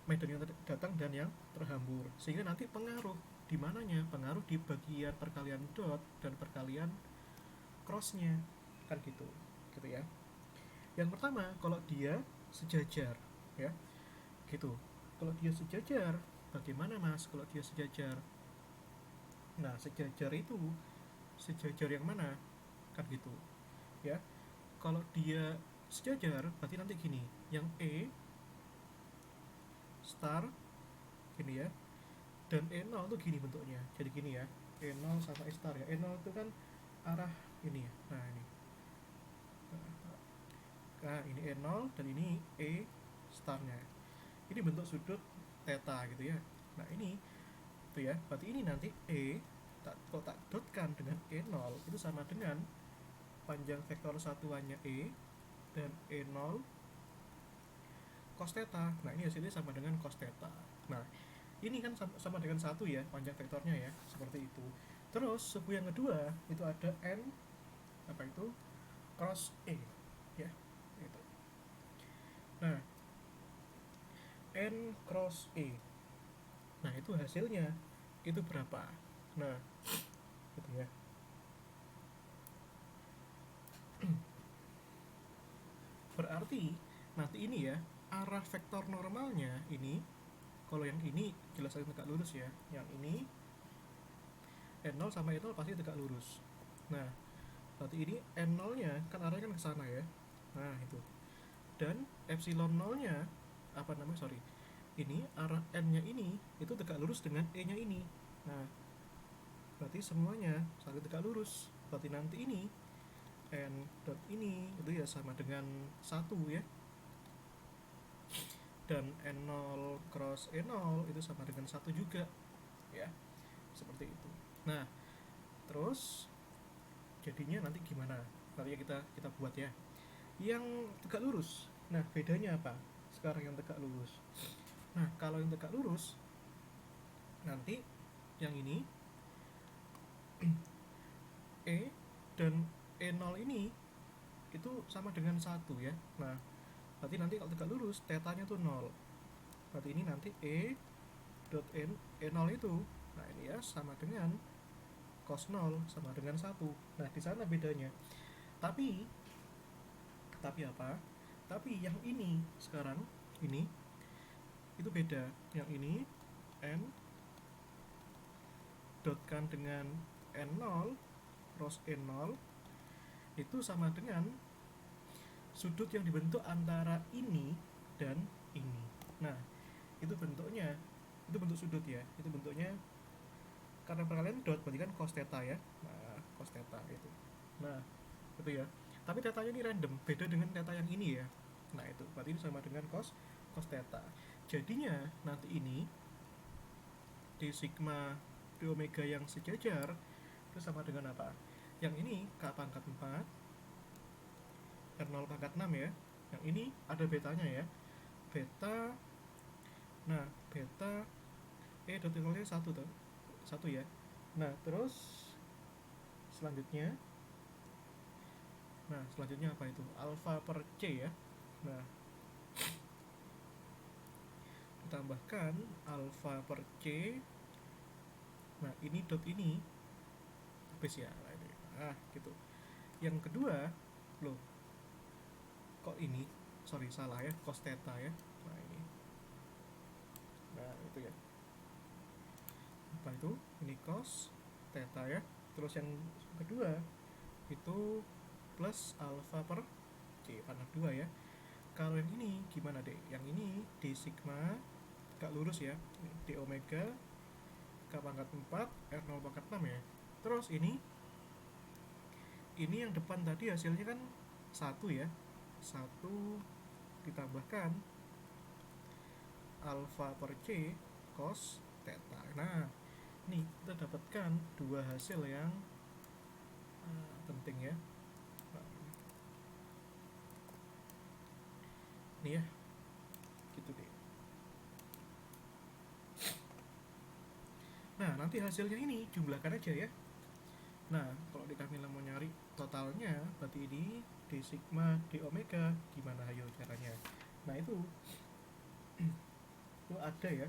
medan yang datang dan yang terhambur, sehingga nanti pengaruh di mananya, pengaruh di bagian perkalian dot dan perkalian crossnya, kan gitu ya. Yang pertama, kalau dia sejajar ya, gitu. Kalau dia sejajar, bagaimana mas kalau dia sejajar? Nah sejajar itu sejajar yang mana, kan gitu ya. Kalau dia sejajar berarti nanti gini, yang E star gini ya, dan E0 tuh gini bentuknya, jadi gini ya, E0 sama E star ya. E0 itu kan arah ini ya, nah ini, nah ini E0 dan ini E starnya, ini bentuk sudut theta gitu ya. Nah ini itu ya, berarti ini nanti E kalau tak dotkan dengan E0 itu sama dengan panjang vektor satuannya E dan E0 cos theta. Nah, ini hasilnya sama dengan cos theta. Nah, ini kan sama dengan 1 ya, panjang vektornya ya, seperti itu. Terus suku yang kedua itu ada n apa itu cross e ya, itu. Nah, n cross e. Nah, itu hasilnya itu berapa? Nah, gitu ya. Berarti nanti ini ya, arah vektor normalnya ini, kalau yang ini jelas tegak lurus ya, yang ini N0 sama N0 pasti tegak lurus. Nah, berarti ini N0 nya kan arahnya kan ke sana ya. Nah, itu. Dan epsilon 0 nya apa namanya, sorry, ini arah N nya ini itu tegak lurus dengan E nya ini. Nah, berarti semuanya saling tegak lurus. Berarti nanti ini N dot ini itu ya sama dengan 1 ya, dan N0 cross E0 itu sama dengan 1 juga ya, seperti itu. Nah, terus jadinya nanti gimana, nanti kita buat ya yang tegak lurus. Nah, bedanya apa sekarang yang tegak lurus? Nah, kalau yang tegak lurus nanti yang ini E dan E0 ini itu sama dengan 1 ya. Nah, berarti nanti kalau tegak lurus tetanya tuh 0. Berarti ini nanti E dot N E0 itu, nah ini ya sama dengan cos 0 sama dengan 1. Nah, di sana bedanya. Tapi apa? Tapi yang ini sekarang ini itu beda. Yang ini N dotkan dengan N0 cross N0 itu sama dengan sudut yang dibentuk antara ini dan ini. Nah, itu bentuknya, itu bentuk sudut ya, itu bentuknya karena perkalian dot berarti kan cos theta ya. Nah, cos theta itu. Nah, itu ya. Tapi tetanya ini random, beda dengan theta yang ini ya. Nah, itu berarti ini sama dengan cos theta. Jadinya nanti ini d sigma d omega yang sejajar itu sama dengan apa? Yang ini k pangkat 4 R0 pangkat 6 ya. Yang ini ada betanya ya. Beta, nah beta E dot nolnya 1 tuh, 1 ya. Nah, terus selanjutnya, nah selanjutnya apa itu? Alpha per C ya. Nah, ditambahkan alpha per C. Nah, ini dot ini habis ya. Nah, gitu. Yang kedua, loh, kok ini? Sorry, salah ya, cos theta ya. Nah, ini. Nah, itu ya. Apa itu? Ini cos theta ya. Terus yang kedua itu plus alpha per C pangkat 2 ya. Kalau yang ini gimana deh? Yang ini d sigma gak lurus ya, d omega k pangkat 4 R0 pangkat 6 ya. Terus ini yang depan tadi hasilnya kan 1 ya, 1 ditambahkan alpha per C cos theta. Nah, nih kita dapatkan dua hasil yang penting ya. Nih ya, gitu deh. Nah, nanti hasilnya ini jumlahkan aja ya. Nah, kalau di Kamila mau nyari totalnya, berarti ini d sigma d omega, gimana ayo caranya? Nah, itu itu ada ya.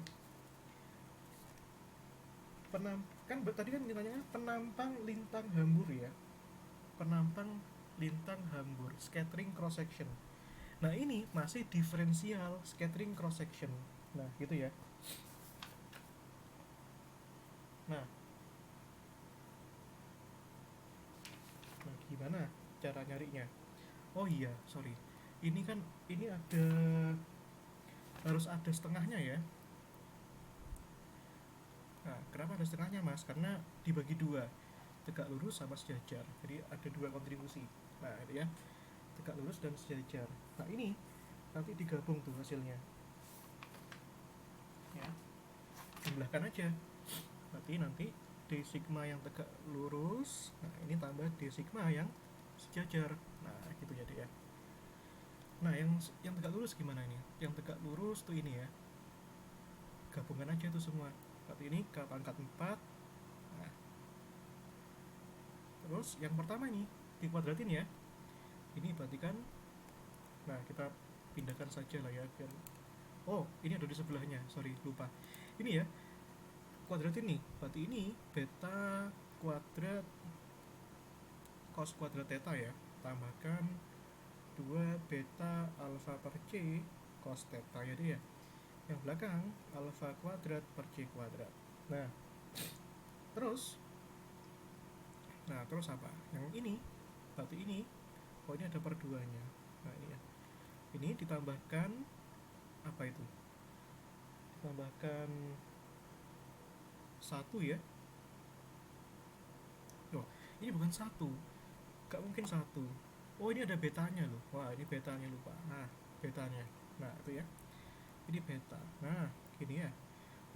Kan tadi kan ditanya penampang lintang hambur ya. Penampang lintang hambur, scattering cross section. Nah, ini masih diferensial scattering cross section. Nah, gitu ya. Nah, gimana cara nyarinya? Oh iya, sorry. Ini kan ada, harus ada setengahnya ya. Nah, kenapa ada setengahnya, Mas? Karena dibagi dua, tegak lurus sama sejajar. Jadi ada dua kontribusi. Nah, itu ya, tegak lurus dan sejajar. Nah, ini nanti digabung tuh hasilnya. Ya, jumlahkan aja. Berarti nanti d sigma yang tegak lurus, nah ini tambah d sigma yang sejajar. Nah, gitu jadi ya. Nah, yang tegak lurus gimana ini? Yang tegak lurus tuh ini ya, gabungan aja tuh semua. Berarti ini K pangkat 4. Nah, terus yang pertama ini dikuadratin ya. Ini berarti kan, nah kita pindahkan saja lah ya biar, oh ini ada di sebelahnya, sorry lupa. Ini ya, kuadratin nih, berarti ini beta kuadrat cos kuadrat theta ya, tambahkan 2 beta alfa per c cos theta ya dia. Yang belakang alfa kuadrat per c kuadrat. Nah, terus apa? Yang ini berarti ini, oh ini ada per 2-nya. Nah, ini ya. Ini ditambahkan apa itu? Ditambahkan 1 ya. Loh, ini bukan 1. Gak mungkin 1. Oh, ini ada betanya loh. Wah, ini betanya lupa. Nah, betanya. Nah, itu ya. Ini beta. Nah, gini ya.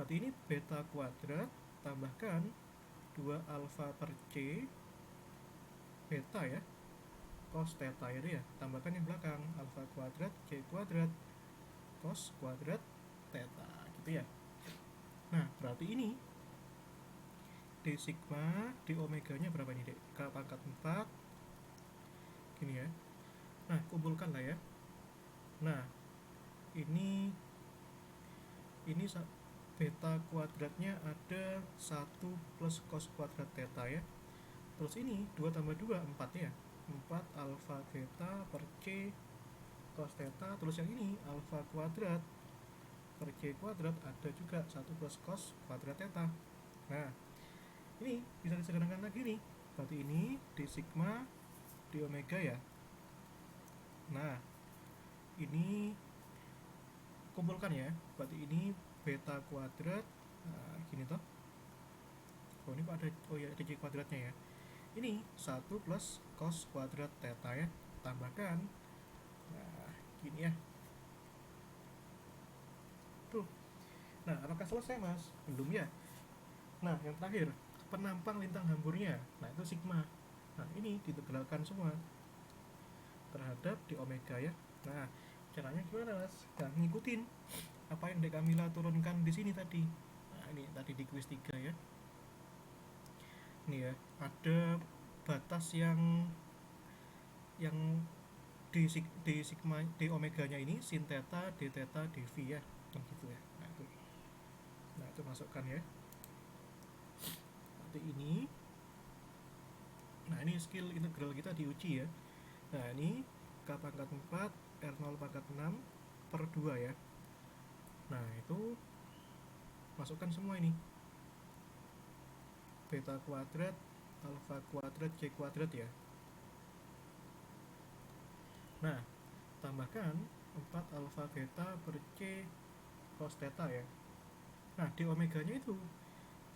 Berarti ini beta kuadrat tambahkan 2 alfa per c beta ya, cos theta ya dia. Tambahkan yang belakang alfa kuadrat c kuadrat cos kuadrat theta gitu ya. Nah, berarti ini d sigma d omega nya berapa nih, Dek? K pangkat 4 gini ya. Nah, kumpulkan lah ya. Nah, ini beta kuadratnya ada 1 plus cos kuadrat theta ya. Terus ini 2 tambah 2 4 ya. 4 alfa beta per c cos theta. Terus yang ini alfa kuadrat per c kuadrat ada juga 1 plus cos kuadrat theta. Nah, ini bisa disederhanakan lagi nih. Berarti ini d sigma d omega ya. Nah, ini kumpulkan ya. Berarti ini beta kuadrat, nah, gini toh. Oh, ini ada, oh ya, ada c kuadratnya ya. Ini 1 plus cos kuadrat theta ya. Tambahkan, nah, gini ya. Tuh. Nah, apakah selesai, Mas? Belum ya. Nah, yang terakhir, penampang lintang hamburnya. Nah, itu sigma. Nah, ini ditegalkan semua terhadap di omega ya. Nah, caranya gimana, Mas? Nah, ngikutin apa yang Dek Kamila turunkan di sini tadi. Nah, ini tadi di quiz 3 ya. Ini ya, ada batas yang d sigma d omega nya ini sin theta d theta dv ya. Nah, gitu ya. Nah, itu masukkan ya. Nanti ini, nah ini skill integral kita diuji ya. Nah, ini K pangkat 4 R0 pangkat 6 per 2 ya. Nah, itu masukkan semua ini. Beta kuadrat, alfa kuadrat, c kuadrat ya. Nah, tambahkan 4 alfa beta per c cos theta ya. Nah, d omega nya itu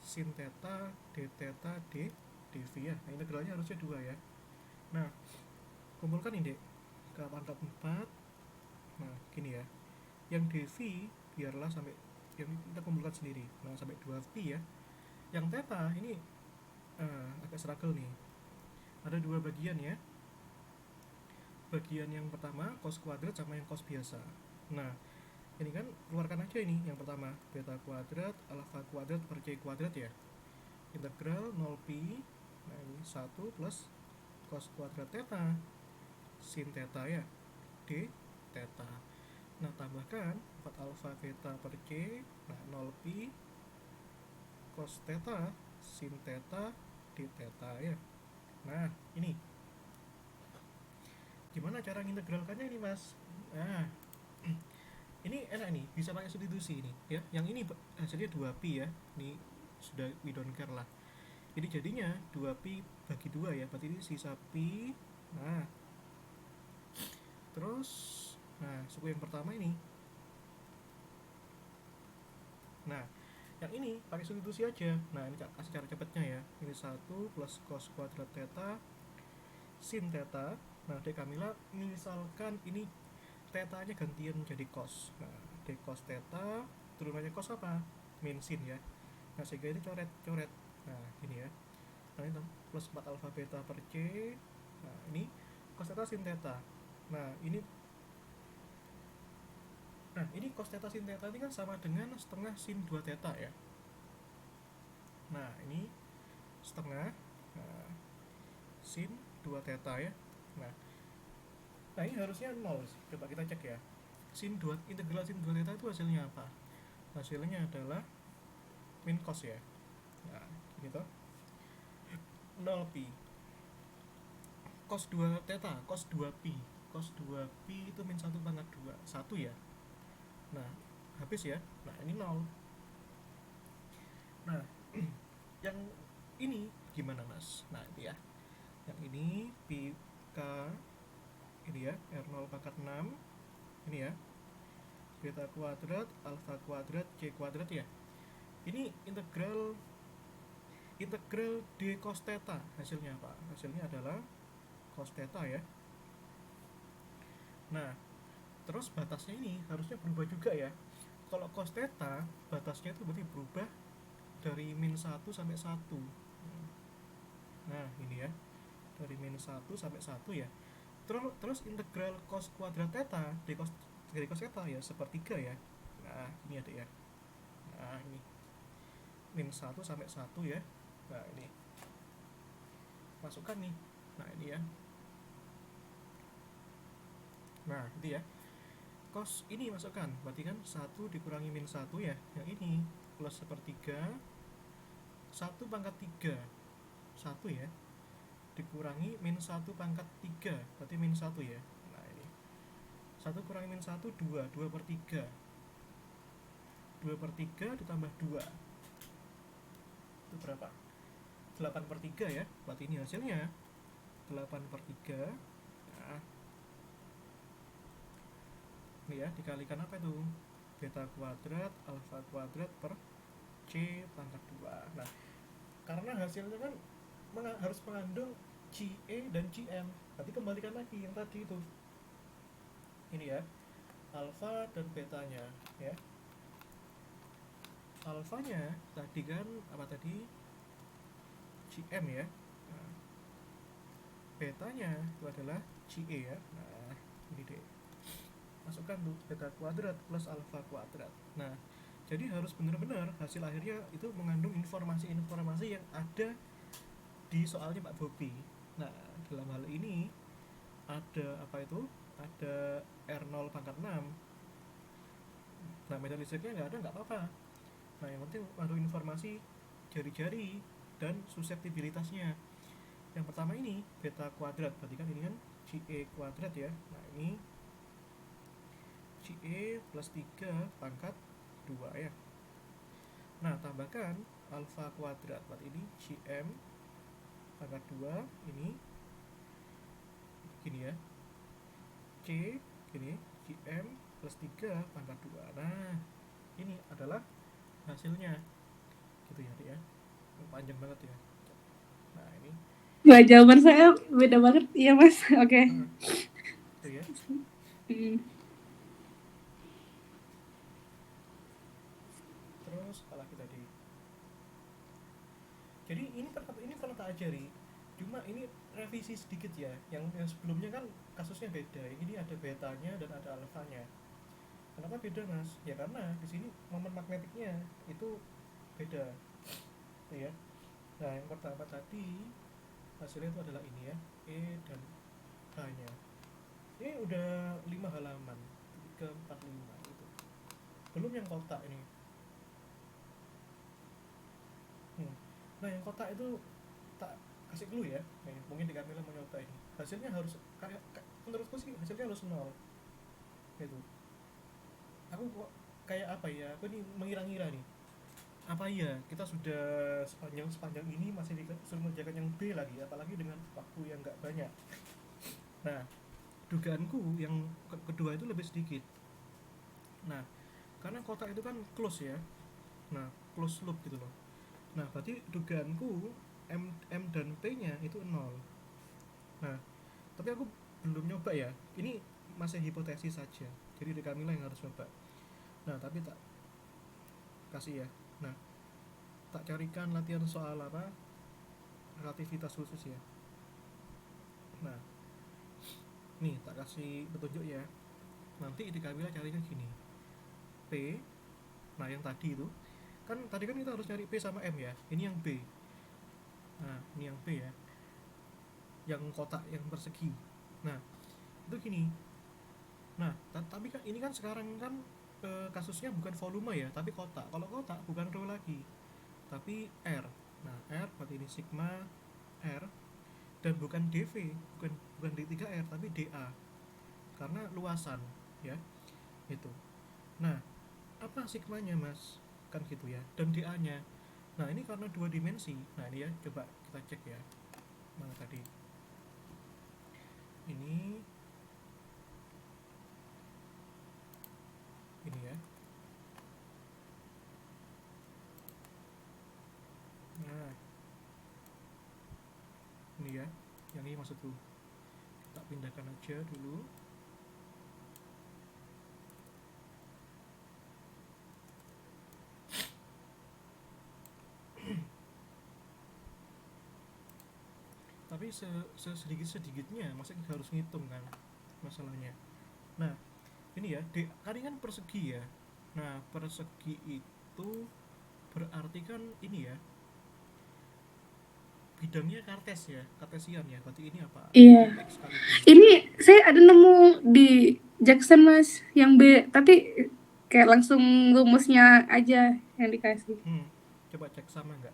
sin theta d theta d dv ya. Nah, integralnya harusnya 2 ya. Nah, kumpulkan ini, Dek. K pangkat 4. Nah, gini ya. Yang dv biarlah sampai, yang kita kumpulkan sendiri. Nah, sampai 2pi ya. Yang theta ini agak struggle nih. Ada 2 bagian ya. Bagian yang pertama cos kuadrat sama yang cos biasa. Nah, ini kan keluarkan aja ini yang pertama, beta kuadrat alfa kuadrat per c kuadrat ya. Integral 0pi. Nah, ini 1 plus cos kuadrat theta sin theta ya d theta. Nah, tambahkan 4 alfa beta per c. Nah, 0pi cos theta sin theta d theta ya. Nah, ini gimana cara mengintegralkannya ini, Mas? Nah, ini enak nih, bisa pakai substitusi ini ya. Yang ini hasilnya 2pi ya. Ini sudah we don't care lah. Jadi jadinya 2pi bagi 2 ya. Berarti ini sisa pi. Nah, terus nah, suku yang pertama ini. Nah, yang ini pakai substitusi aja. Nah, ini kasih cara cepatnya ya. Ini 1 plus cos kuadrat theta sin theta. Nah, Dek Kamila misalkan ini theta-nya gantian jadi cos. Nah, d cos theta turunannya cos apa? Min sin ya. Nah, sehingga ini coret-coret. Nah, gini ya. Nah, ini plus 4 alfa beta per c. Nah, ini cos theta sin theta. Nah, ini Nah, ini cos theta sin theta ini kan sama dengan setengah sin 2 theta ya. Nah, ini setengah sin 2 theta ya. Nah, ini harusnya 0 sih. Coba kita cek ya. Integral sin 2 theta itu hasilnya apa? Hasilnya adalah min cos ya. Nah, gini toh. 0 pi. Cos 2 theta, cos 2 pi. Cos 2 pi itu min 1 pangkat 2. 1 ya. Nah, habis ya. Nah, ini 0. Nah, yang ini gimana mas? Nah, itu ya. Yang ini pi k ini ya, R0 pangkat 6 ini ya, beta kuadrat, alfa kuadrat, c kuadrat ya. Ini integral d cos theta. Hasilnya apa? Hasilnya adalah cos theta ya. Nah, terus batasnya ini harusnya berubah juga ya. Kalau cos theta, batasnya itu berarti berubah dari min 1 sampai 1. Nah, ini ya. Dari min 1 sampai 1 ya. Terus integral cos kuadrat theta dari cos theta ya sepertiga ya. Nah, ini ada ya. Nah, ini min 1 sampai 1 ya. Nah, ini masukkan nih. Nah, ini ya. Nah, itu ya. Cos ini masukkan, berarti kan 1 dikurangi min 1 ya. Yang ini plus sepertiga 1 pangkat 3. 1 ya. Dikurangi min 1 pangkat 3, berarti min 1 ya. Nah, ini 1 kurangi min 1, 2. 2 per 3. 2 per 3 ditambah 2. Itu berapa? 8 per 3 ya. Berarti ini hasilnya 8 per 3. Nah, ini ya, dikalikan apa itu? Beta kuadrat, alfa kuadrat per C pangkat 2. Nah, karena hasilnya kan harus mengandung CE dan CM. Nanti kembalikan lagi yang tadi itu. Ini ya, alfa dan betanya ya. Alfanya tadi kan apa tadi? CM ya. Nah, betanya itu adalah CE ya. Nah, ini deh. Masukkan tuh beta kuadrat plus alfa kuadrat. Nah, jadi harus benar-benar hasil akhirnya itu mengandung informasi-informasi yang ada di soalnya Pak Bobi. Nah, dalam hal ini ada apa itu? Ada R0 pangkat 6. Nah, medan listriknya nggak ada, nggak apa-apa. Nah, yang penting mengandung informasi jari-jari dan suseptibilitasnya. Yang pertama ini beta kuadrat, berarti kan ini kan CE kuadrat ya. Nah, ini CE plus 3 pangkat 2 ya. Nah, tambahkan alfa kuadrat, berarti ini CM pangkat 2, ini gini ya, C gini, CM plus 3 pangkat 2. Nah, ini adalah hasilnya gitu ya, Dik ya. Panjang banget ya. Nah, ini Wah, jawaban saya beda banget. Iya, Mas. Oke. itu ya. Terus apa lagi tadi? Jadi ini pernah tak ajari. Cuma ini revisi sedikit ya. Yang sebelumnya kan kasusnya beda. Ini ada betanya dan ada alfanya. Kenapa beda mas? Ya karena di sini momen magnetiknya itu beda, ya. Nah yang pertama tadi hasilnya itu adalah ini ya, E dan H-nya. Ini udah 5 halaman, 3, 4, 5 itu. Belum yang kotak ini. Nah yang kotak itu tak kasih clue ya. Nih, mungkin di Kamila mau nyoba ini. Hasilnya harus menurutku sih hasilnya harus 0. Gitu. Aku kok kayak apa ya? Aku nih mengira-ngira nih. Apa iya kita sudah sepanjang ini masih disuruh mengerjakan yang B lagi, apalagi dengan waktu yang nggak banyak. Nah, dugaanku yang kedua itu lebih sedikit. Nah, karena kotak itu kan close ya. Nah, close loop gitu loh. Nah, berarti dugaanku M dan P-nya itu 0. Nah, tapi aku belum nyoba ya. Ini masih hipotesis saja. Jadi di Kamila yang harus coba. Nah, tapi tak kasih ya. Nah, tak carikan latihan soal apa? Relativitas khusus ya. Nah, nih tak kasih petunjuk ya. Nanti di Kamila carinya gini. P. Nah yang tadi itu kan kita harus nyari P sama M ya, ini yang B. Nah ini yang B ya, yang kotak yang persegi. Nah itu gini. Nah tapi kan ini kan sekarang kan kasusnya bukan volume ya, tapi kotak. Kalau kotak bukan rho lagi, tapi R. Nah R berarti ini sigma R, dan bukan dV, bukan D3R tapi dA, karena luasan ya itu. Nah apa sigmanya mas, kan gitu ya, dan dA nya. Nah ini karena dua dimensi. Nah ini ya, coba kita cek ya, mana tadi ini ya. Nah ini ya, yang ini maksudku. Kita pindahkan aja dulu. Tapi sedikit-sedikitnya masa kita harus ngitung kan masalahnya. Nah ini ya, kan ini kan persegi ya. Nah persegi itu berarti kan ini ya, bidangnya kartesian ya, berarti ini apa, Iya. X kali B. Ini saya ada nemu di Jackson mas yang B, tapi kayak langsung rumusnya aja yang dikasih. Coba cek sama nggak,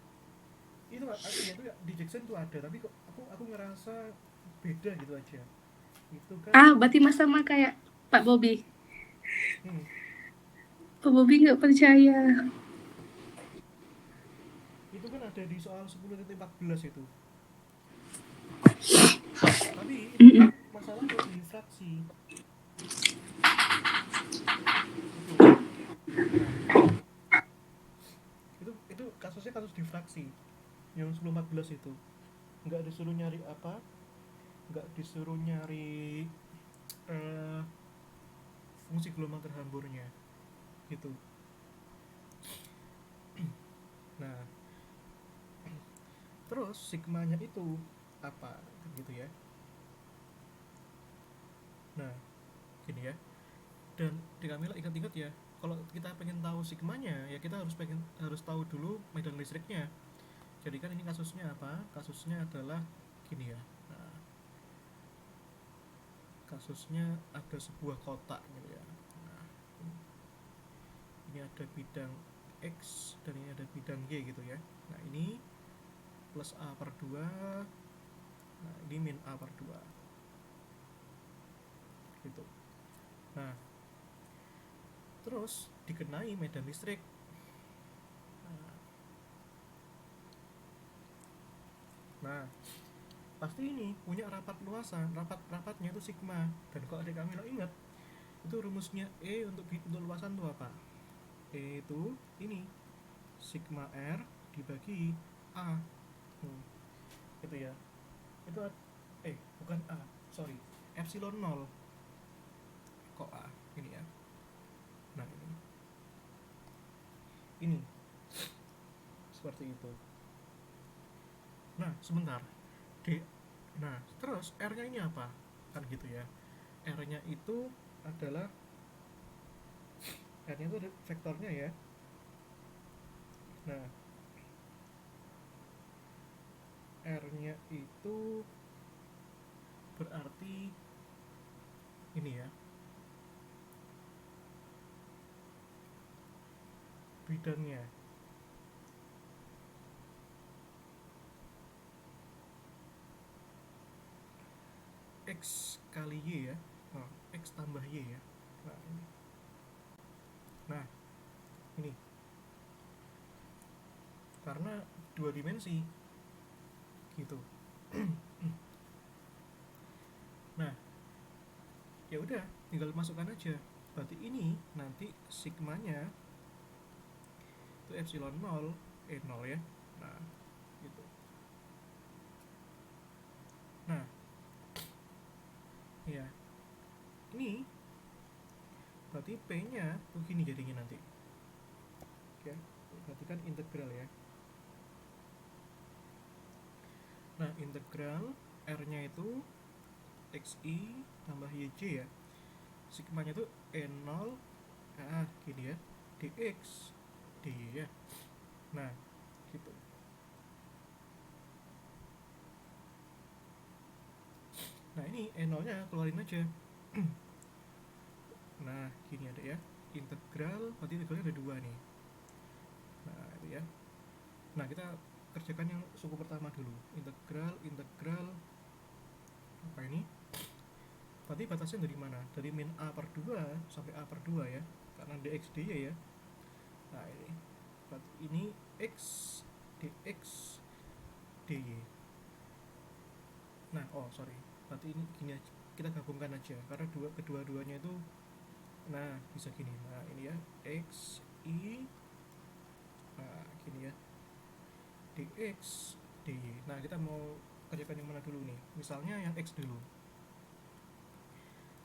itu ya tuh ya, di Jackson tuh ada, tapi kok aku ngerasa beda gitu aja. Itu kan Berarti mas sama kayak Pak Bobby. hmm, Pak Bobby nggak percaya. itu kan ada di soal 10.14 itu. Tapi itu kan masalah kalau di fraksi itu. Nah itu kasusnya kasus difraksi yang 10.14 itu. Nggak disuruh nyari apa, nggak disuruh nyari eh, fungsi gelombang terhamburnya gitu. Nah terus sigmanya itu apa gitu ya. Nah gini ya, dan di Kamila ingat-ingat ya, kalau kita pengen tahu sigmanya ya kita harus tahu dulu medan listriknya. Jadi kan ini kasusnya apa, kasusnya adalah gini ya. Nah, kasusnya ada sebuah kotak gitu ya. Nah ini ada bidang X dan ini ada bidang Y gitu ya. Nah ini plus A per 2, nah ini min A per 2 gitu. Nah terus dikenai medan listrik. Nah pasti ini punya rapat luasan, rapatnya itu sigma. Dan kalau adik kami ingat, itu rumusnya E untuk luasan itu apa, E itu ini sigma R dibagi A. Itu ya, itu bukan A, sorry, epsilon 0. Kok A ini ya. Nah ini seperti itu. Nah sebentar, nah terus R nya ini apa, kan gitu ya. R nya itu adalah, R nya itu ada vektornya ya. Nah R nya itu berarti ini ya, bidangnya X kali Y ya. X tambah Y ya. Nah ini karena dua dimensi gitu. Nah ya udah tinggal masukkan aja, berarti ini nanti sigmanya itu epsilon 0 0 ya. Nah gitu. Nah ya ini berarti P nya begini jadinya nanti ya, berarti kan integral ya. Nah integral R nya itu XI tambah YJ ya, sigmanya itu E0 gini ya, dx dy ya. Nah gitu. Nah ini E0 nya keluarin aja. Nah gini ada ya, integral, berarti integralnya ada dua nih. Nah itu ya. Nah kita kerjakan yang suku pertama dulu, integral apa ini, berarti batasnya dari mana, dari min a per 2 sampai a per 2 ya, karena dx dy ya. Nah ini berarti ini x dx dy. Nah sorry, berarti ini gini aja, kita gabungkan aja karena kedua-duanya itu. Nah bisa gini, nah ini ya x i, nah gini ya dx dy. Nah kita mau kerjakan yang mana dulu nih, misalnya yang x dulu,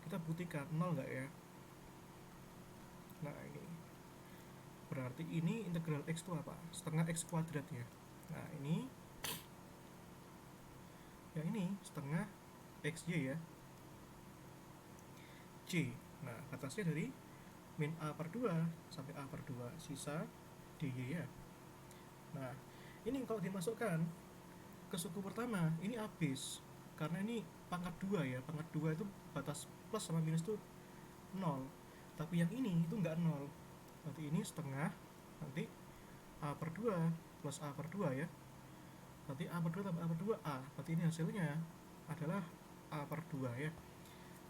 kita buktikan 0 nggak ya. Nah ini berarti ini integral x itu apa, setengah x kuadrat ya. Nah ini yang ini setengah xy ya, c. Nah batasnya dari min a per 2 sampai a per 2 sisa dy ya. Nah ini kalau dimasukkan ke suku pertama ini habis, karena ini pangkat 2 ya, pangkat 2 itu batas plus sama minus itu 0, tapi yang ini itu enggak 0, berarti ini setengah, nanti a per 2 plus a per 2 ya, berarti a per 2 tambah a per 2 a, berarti ini hasilnya adalah a per 2 ya.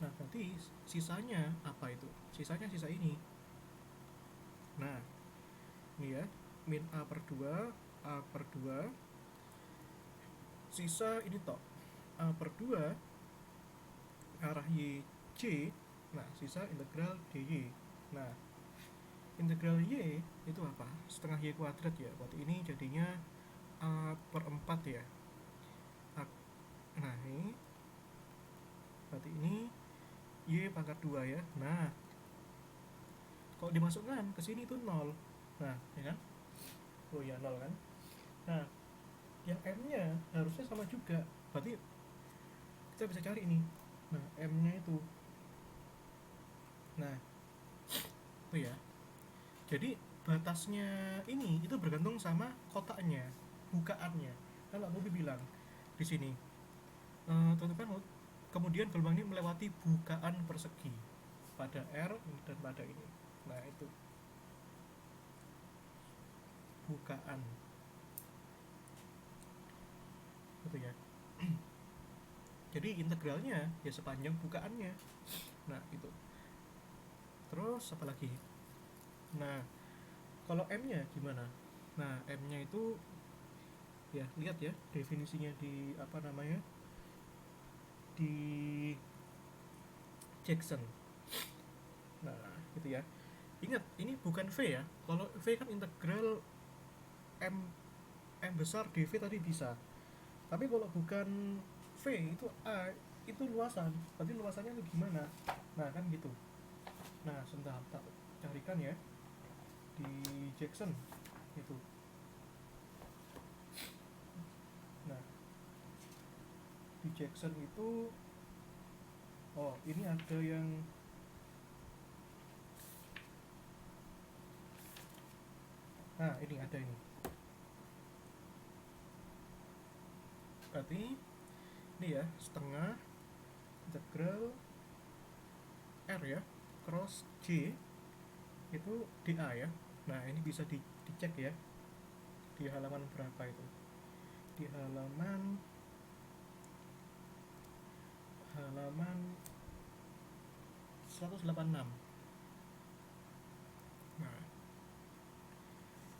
Nah nanti sisanya apa itu, sisanya sisa ini. Nah ini ya, min a per 2 a per 2 sisa ini toh a per 2 arah y c. Nah sisa integral dy. Nah integral y itu apa, setengah y kuadrat ya, berarti ini jadinya a per 4 ya. Nah ini berarti ini y pangkat 2 ya. Nah kalau dimasukkan ke sini itu 0. Nah ya kan, oh ya 0 kan. Nah yang m nya harusnya sama juga, berarti kita bisa cari ini. Nah m nya itu, nah itu ya, jadi batasnya ini itu bergantung sama kotaknya, bukaannya. Kan Pak Bobi bilang di sini, tentukan kemudian gelombang ini melewati bukaan persegi pada R dan pada ini. Nah itu bukaan itu ya. Jadi integralnya ya sepanjang bukaannya. Nah itu. Terus apa lagi? Nah kalau m nya gimana? Nah m nya itu ya lihat ya definisinya di apa namanya, di Jackson. Nah gitu ya, ingat ini bukan V ya, kalau V kan integral m besar dv tadi bisa, tapi kalau bukan V itu A, itu luasan, berarti luasannya itu gimana. Nah kan gitu. Nah sebentar tak carikan ya di Jackson itu. Nah di Jackson itu, ini ada yang, nah ini ada ini, berarti ini ya setengah integral R ya cross J itu dA ya. Nah ini bisa dicek ya di halaman berapa itu, di halaman 186. Nah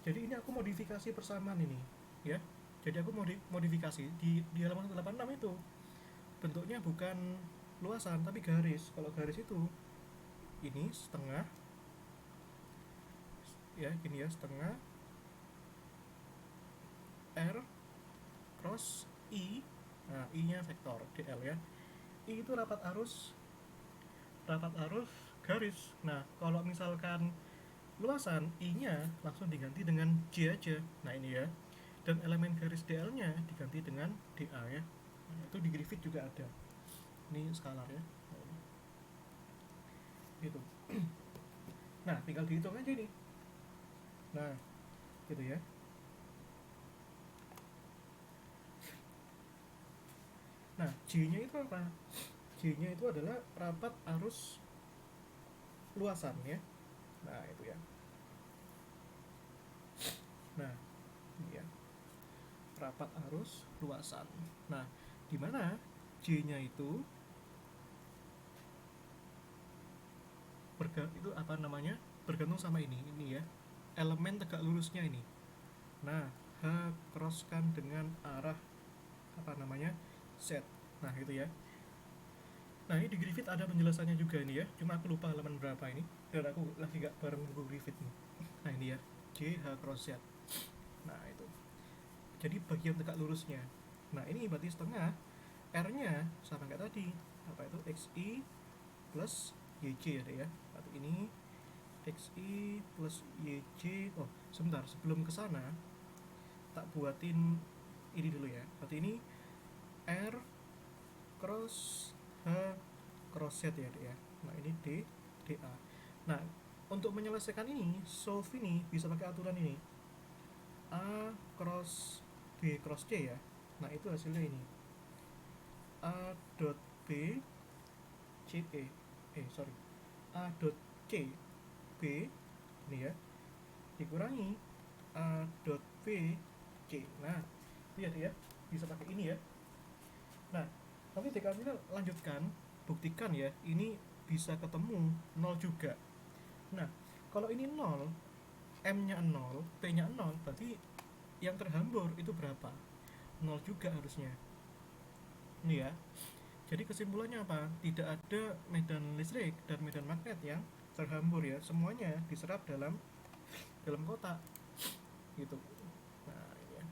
jadi ini aku modifikasi persamaan ini ya, jadi aku modifikasi di halaman 186 itu bentuknya bukan luasan tapi garis. Kalau garis itu ini setengah ya, gini ya, setengah R cross I. Nah I nya vektor dl ya, I itu rapat arus garis. Nah kalau misalkan luasan, I nya langsung diganti dengan J aja. Nah ini ya, dan elemen garis dl nya diganti dengan dA ya. Nah, itu di Griffith juga ada, ini skalar ya. Nah, gitu. Nah, tinggal dihitung aja ini. Nah, gitu ya. Nah, J-nya itu apa? J-nya itu adalah rapat arus luasan ya. Nah, itu ya. Nah, ini ya. Rapat arus luasan. Nah, di mana J-nya itu itu apa namanya? Bergantung sama ini ya. Elemen tegak lurusnya ini. Nah, H crosskan dengan arah apa namanya? Z. Nah, itu ya. Nah, ini di Griffith ada penjelasannya juga ini ya. Cuma aku lupa halaman berapa ini. Dan aku lagi gak bareng buku Griffith nih. Nah, ini ya. J H cross Z. Nah, itu. Jadi bagian tegak lurusnya. Nah, ini berarti setengah. R-nya sama kayak tadi. Apa itu? XI plus YJ ada ya. Berarti ini XI plus YJ. Oh, sebentar. Sebelum ke sana tak buatin ini dulu ya. Berarti ini R cross H cross Z ya, ya. Nah, ini D DA. Nah, untuk menyelesaikan ini, solve ini bisa pakai aturan ini. A cross B cross C ya. Nah, itu hasilnya ini. A dot B C sorry. A dot C B ini ya dikurangi A dot B C. Nah, lihat ya, bisa pakai ini ya. Nah, nanti kami lanjutkan, buktikan ya, ini bisa ketemu 0 juga. Nah, kalau ini 0, M-nya 0, P-nya 0, berarti yang terhambur itu berapa? 0 juga harusnya. Ini ya. Jadi kesimpulannya apa? Tidak ada medan listrik dan medan magnet yang terhambur ya. Semuanya diserap dalam kotak. Gitu. Nah, ini ya.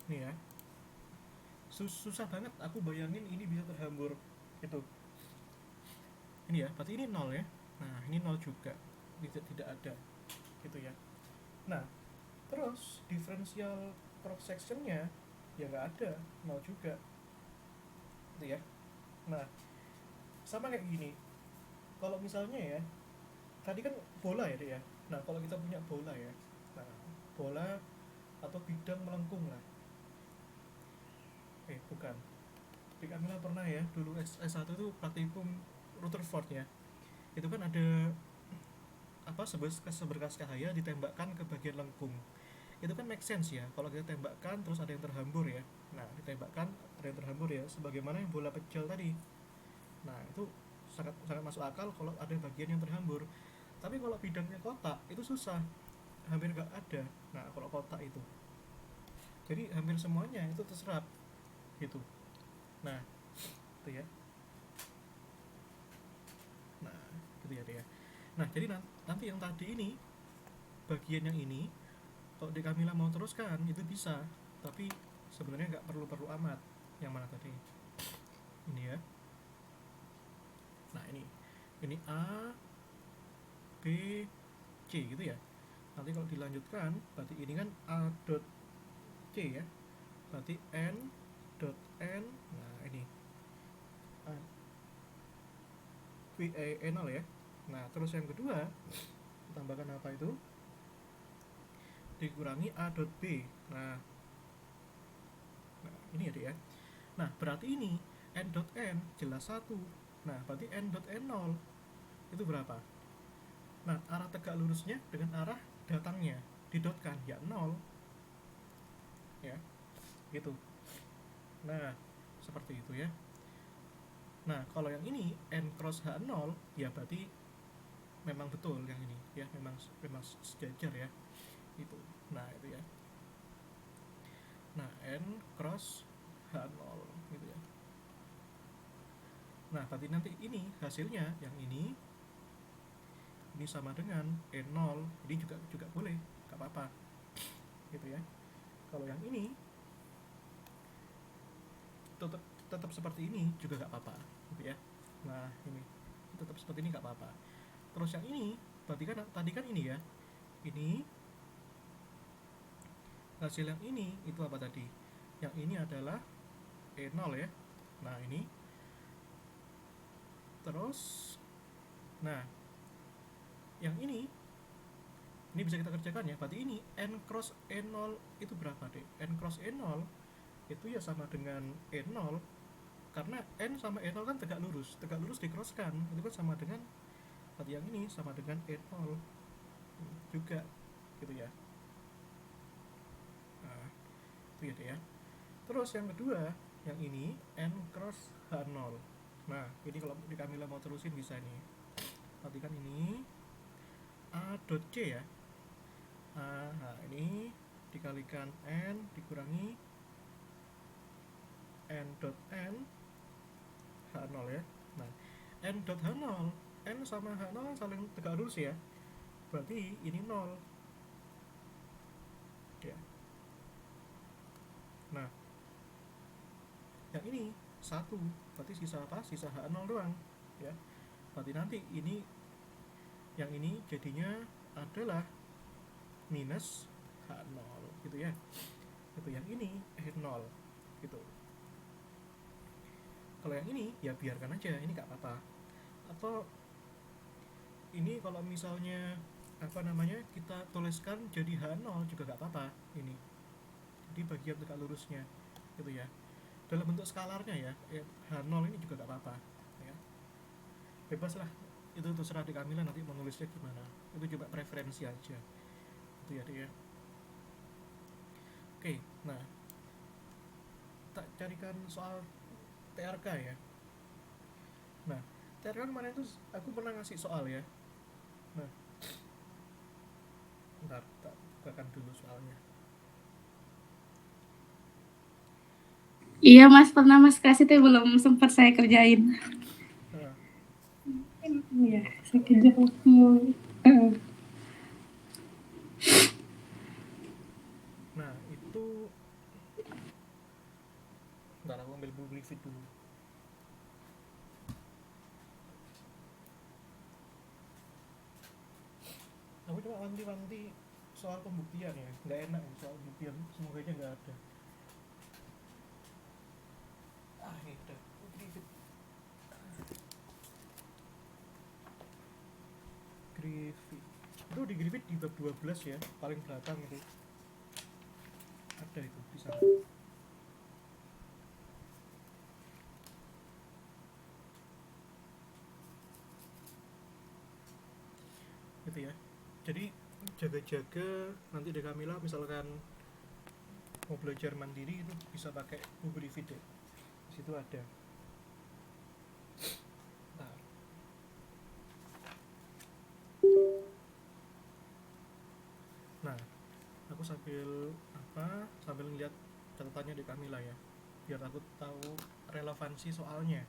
Ini ya. Susah banget aku bayangin ini bisa terhambur gitu. Ini ya, berarti ini 0 ya. Nah, ini 0 juga. Tidak ada. Gitu ya. Nah, terus diferensial cross sectionnya ya nggak ada, 0 juga. Gitu ya. Nah, sama kayak gini. Kalau misalnya ya, tadi kan bola ya, ya. Nah, kalau kita punya bola ya. Nah, bola atau bidang melengkung lah. Bukan. Di Kamila pernah ya, dulu S1 itu praktikum Rutherford ya. Itu kan ada apa seberkas cahaya ditembakkan ke bagian lengkung. Itu kan make sense ya, kalau kita tembakkan terus ada yang terhambur ya. Nah, ditembakkan ada yang terhambur ya, sebagaimana yang bola pecel tadi. Nah, itu sangat sangat masuk akal kalau ada bagian yang terhambur. Tapi kalau bidangnya kotak itu susah, hampir nggak ada. Nah, kalau kotak itu, jadi hampir semuanya itu terserap gitu. Nah, itu ya. Nah, gitu ya dia. Nah, jadi nanti yang tadi ini, bagian yang ini, kalau di Kamila mau teruskan itu bisa, tapi sebenarnya nggak perlu amat. Yang mana tadi? Ini ya. Nah, ini A B C gitu ya. Nanti kalau dilanjutkan berarti ini kan A dot C ya, berarti N dot N. Nah, ini A B N ya. Nah, terus yang kedua tambahkan apa itu, dikurangi A dot B. Nah, ini ya. Nah, berarti ini N dot N jelas 1. Nah, berarti N dot N 0 itu berapa? Nah, arah tegak lurusnya dengan arah datangnya didotkan ya 0 ya, gitu. Nah, seperti itu ya. Nah, kalau yang ini N cross H0 ya berarti memang betul yang ini ya, memang sejajar ya. Itu. Nah, itu ya. Nah, N cross H0 gitu ya. Nah, berarti nanti ini hasilnya yang ini sama dengan N0. Ini juga boleh, gak apa-apa. Gitu ya. Kalau yang ini tetap seperti ini juga gak apa-apa gitu ya. Nah, ini tetap seperti ini gak apa-apa. Terus yang ini berarti kan tadi kan ini ya, ini hasil yang ini itu apa tadi? Yang ini adalah E0 ya. Nah ini terus, nah yang ini bisa kita kerjakan ya. Berarti ini n cross E0 itu berapa deh? N cross E0 itu ya sama dengan E0, karena n sama E0 kan tegak lurus dikroskan, itu kan sama dengan, berarti yang ini sama dengan E0 juga gitu ya. Nah itu ya deh ya. Terus yang kedua, yang ini n cross H0. Nah ini kalau di Kamila mau terusin bisa nih, perhatikan ini A dot C ya. Nah ini dikalikan n dikurangi n dot n H0 ya. Nah n dot H0, n sama H0 kan saling tegak lurus ya, berarti ini 0 ya. Nah yang ini 1, berarti sisa apa? Sisa H0 doang ya. Berarti nanti ini, yang ini jadinya adalah minus H0 gitu ya. Itu yang ini E0 gitu. Kalau yang ini ya biarkan aja, ini nggak apa-apa. Atau ini kalau misalnya apa namanya, kita tuliskan jadi H0 juga nggak apa-apa ini. Jadi bagian tegak lurusnya gitu ya. Dalam bentuk skalarnya ya, H0 ini juga nggak apa-apa ya. Bebas lah, itu terserah di Kamila nanti menulisnya gimana. Itu coba preferensi aja. Itu ya dia. Oke, nah tak carikan soal TRK ya. Nah, TRK kemarin itu aku pernah ngasih soal ya. Nah, bentar, tak bukakan dulu soalnya. Iya Mas, pernah Mas kasih tapi belum sempat saya kerjain. Nah, Iya, saya kerja waktu. nah itu, bentar aku ambil buku Griffith dulu. Aku cuma wanti-wanti soal pembuktian ya, nggak enak ya soal pembuktian, semoga aja nggak ada. Ini udah Griffith. Itu di Griffith di bab 12 ya, paling belakang itu ada itu di sana. Gitu ya. Jadi jaga-jaga nanti di Kamila misalkan mau belajar mandiri itu bisa pakai buku Griffith ya. Di situ ada. Nah, nah aku sambil ngeliat catatannya di Kamila ya, biar aku tahu relevansi soalnya.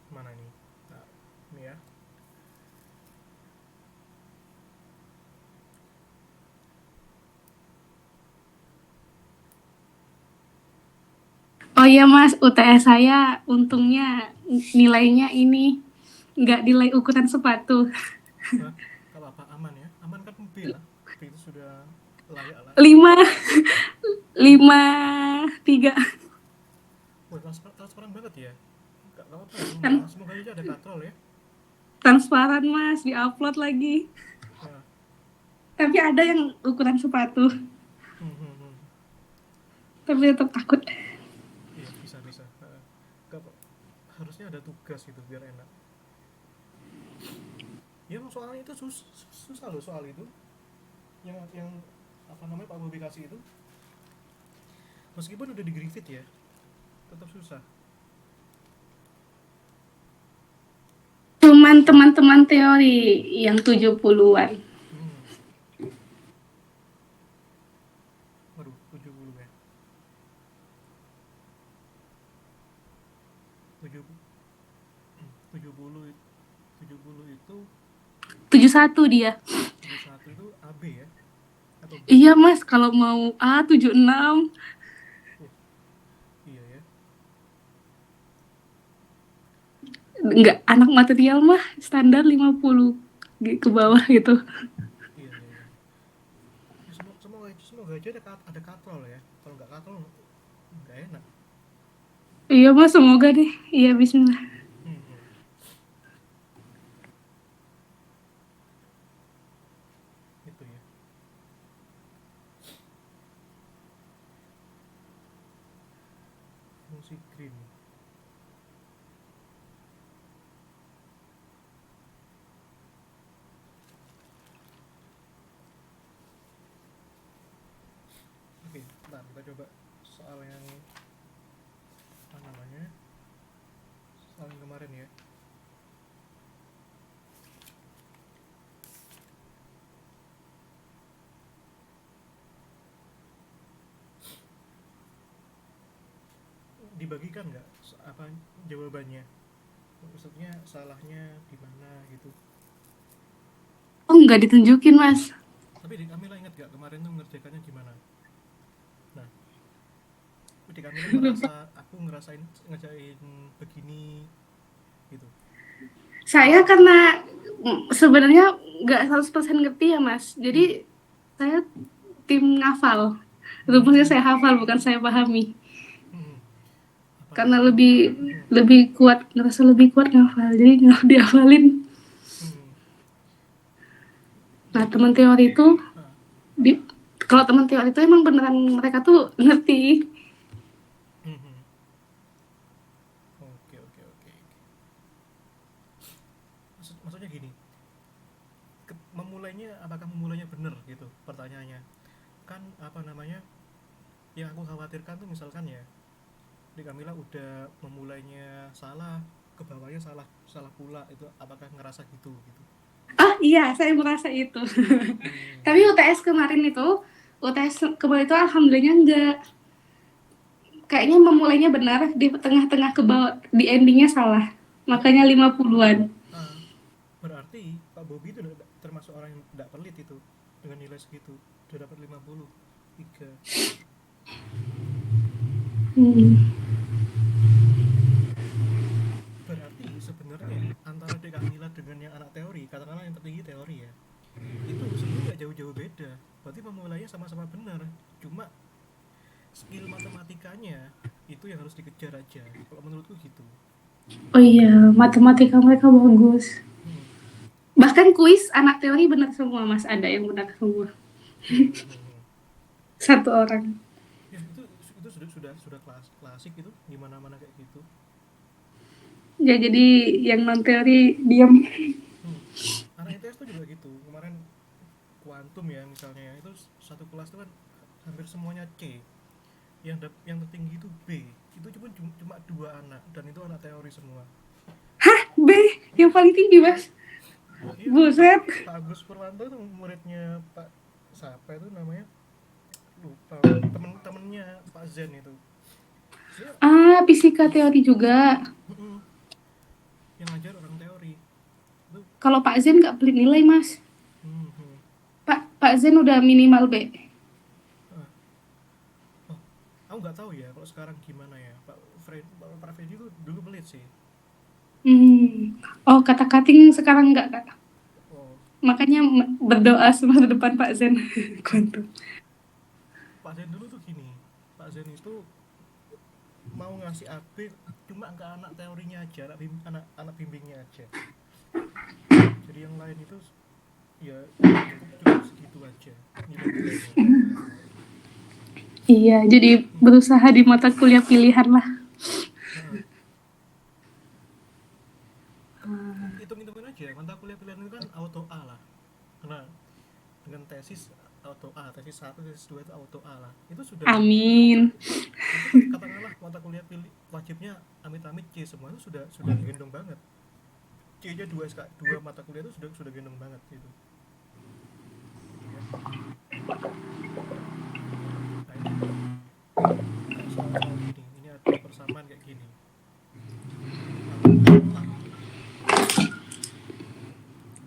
Mana nih? Nah, ini ya. Oh iya Mas, UTS saya untungnya nilainya ini nggak nilai ukuran sepatu. Nah, kalau apa aman ya? Aman kan B lah. B itu sudah layak lah. 5,3. Wah, transparan banget ya. Gak apa-apa ya, Kan semoga aja ada katrol ya. transparan Mas, diupload lagi. Nah, Tapi ada yang ukuran sepatu. Tapi tetap takut. iya bisa. Gak, harusnya ada tugas gitu biar enak. Ya soalnya itu susah loh soal itu. Yang apa namanya Pak publikasi itu. Meskipun udah di Griffith ya, tetap susah. Cuman teman-teman teori yang 70-an. Waduh, 70 ya. 70 itu 71 dia. 71 itu AB ya? Atau B? Iya Mas, kalau mau A 76. nggak anak material mah standar 50 ke bawah gitu. Iya, iya, iya. Ya, semoga aja ada katrol ya. Kalau nggak katrol nggak enak. Iya mas, semoga deh. Iya, bismillah. Hmm, hmm. Itu ya. Fungsi green. Oke, nah kita coba soal yang apa namanya? Soal yang kemarin ya. Dibagikan nggak apa jawabannya? Maksudnya salahnya di mana gitu. Oh, nggak ditunjukin mas. Tapi di Kamila ingat gak kemarin tuh mengerjakannya gimana? Nah, di Kamila Lupa. ngerasa aku ngerasain ngerjain begini gitu. Saya karena sebenarnya nggak 100% ngerti ya mas. Hmm. Jadi saya tim ngafal. Rumusnya Hmm. saya hafal, bukan saya pahami. Hmm. Karena Apalagi lebih hmm. lebih kuat, ngerasa lebih kuat ngafal. Jadi nggak dihafalin. Hmm. Nah, Jadi teman teori itu ah. di kalau teman teori itu emang beneran mereka tuh ngerti. Hmm. Hmm. Oke, oke, oke. Maksudnya gini, memulainya apakah memulainya benar gitu pertanyaannya. Kan apa namanya? Yang aku khawatirkan tuh misalkan ya, di Kamila udah memulainya salah, ke bawahnya salah salah pula, itu apakah ngerasa gitu. Ah iya, saya merasa itu. Hmm. Tapi UTS kemarin itu alhamdulillahnya enggak. Kayaknya memulainya benar, di tengah-tengah ke bawah, di endingnya salah. Makanya Oh, 50-an. ah, berarti Pak Bobi itu termasuk orang yang tidak pelit itu dengan nilai segitu, udah dapat 53. Hmm. Berarti sebenarnya antara Dek Kamila dengan yang anak teori, katakanlah yang tertinggi teori ya, itu sebenarnya nggak jauh-jauh beda. Berarti memulainya sama-sama benar, cuma skill matematikanya itu yang harus dikejar aja. Kalau menurutku gitu. Oh iya, matematika mereka bagus. Hmm. Bahkan kuis anak teori benar semua, Mas. Ada yang benar semua. Hmm. Hmm. Hmm. Hmm. Satu orang. Ya itu sudah klasik itu di mana-mana kayak gitu. Ya, jadi yang non teori diam. Hmm. Anak ITS tuh juga gitu. Kemarin kuantum ya misalnya ya, itu satu kelas tuh kan hampir semuanya C. Yang tertinggi itu B. Itu cuma dua anak dan itu anak teori semua. B, yang paling tinggi, Mas. Iya, Buset. Pak Agus Purwanto itu muridnya Pak siapa itu namanya, lupa, temen-temennya Pak Zen itu. Dia Ah, fisika teori juga. yang ngajar orang teori itu. Kalau Pak Zen nggak pelit nilai, Mas. Hmm, hmm. Pak Zen udah minimal B. Ah, oh, aku nggak tahu ya kalau sekarang gimana ya. Pak Freddy itu dulu pelit sih. Hmm. Oh, kata kating sekarang nggak, Kak. Oh, Makanya berdoa semasa depan Pak Zen. Kuantum. Pak Zen dulu tuh gini. Pak Zen itu mau ngasih AB cuma ke anak teorinya aja, anak bimbingnya aja. Jadi yang lain itu ya cukup segitu aja nilai-nilainya. Iya, jadi Hmm. berusaha di mata kuliah pilihan lah. Nah, hitung-hitungin aja mata kuliah pilihan itu kan auto A lah, karena dengan tesis auto A, tesis satu, tesis 2 itu auto A lah. Amin. Itu katakanlah mata kuliah pilih wajibnya amit-amit C semua, itu sudah gendong banget. C nya dua mata kuliah itu sudah gendong banget gitu. Gitu ya. Nah ini kayak soal-soal gini, ini ada persamaan kayak gini. Letak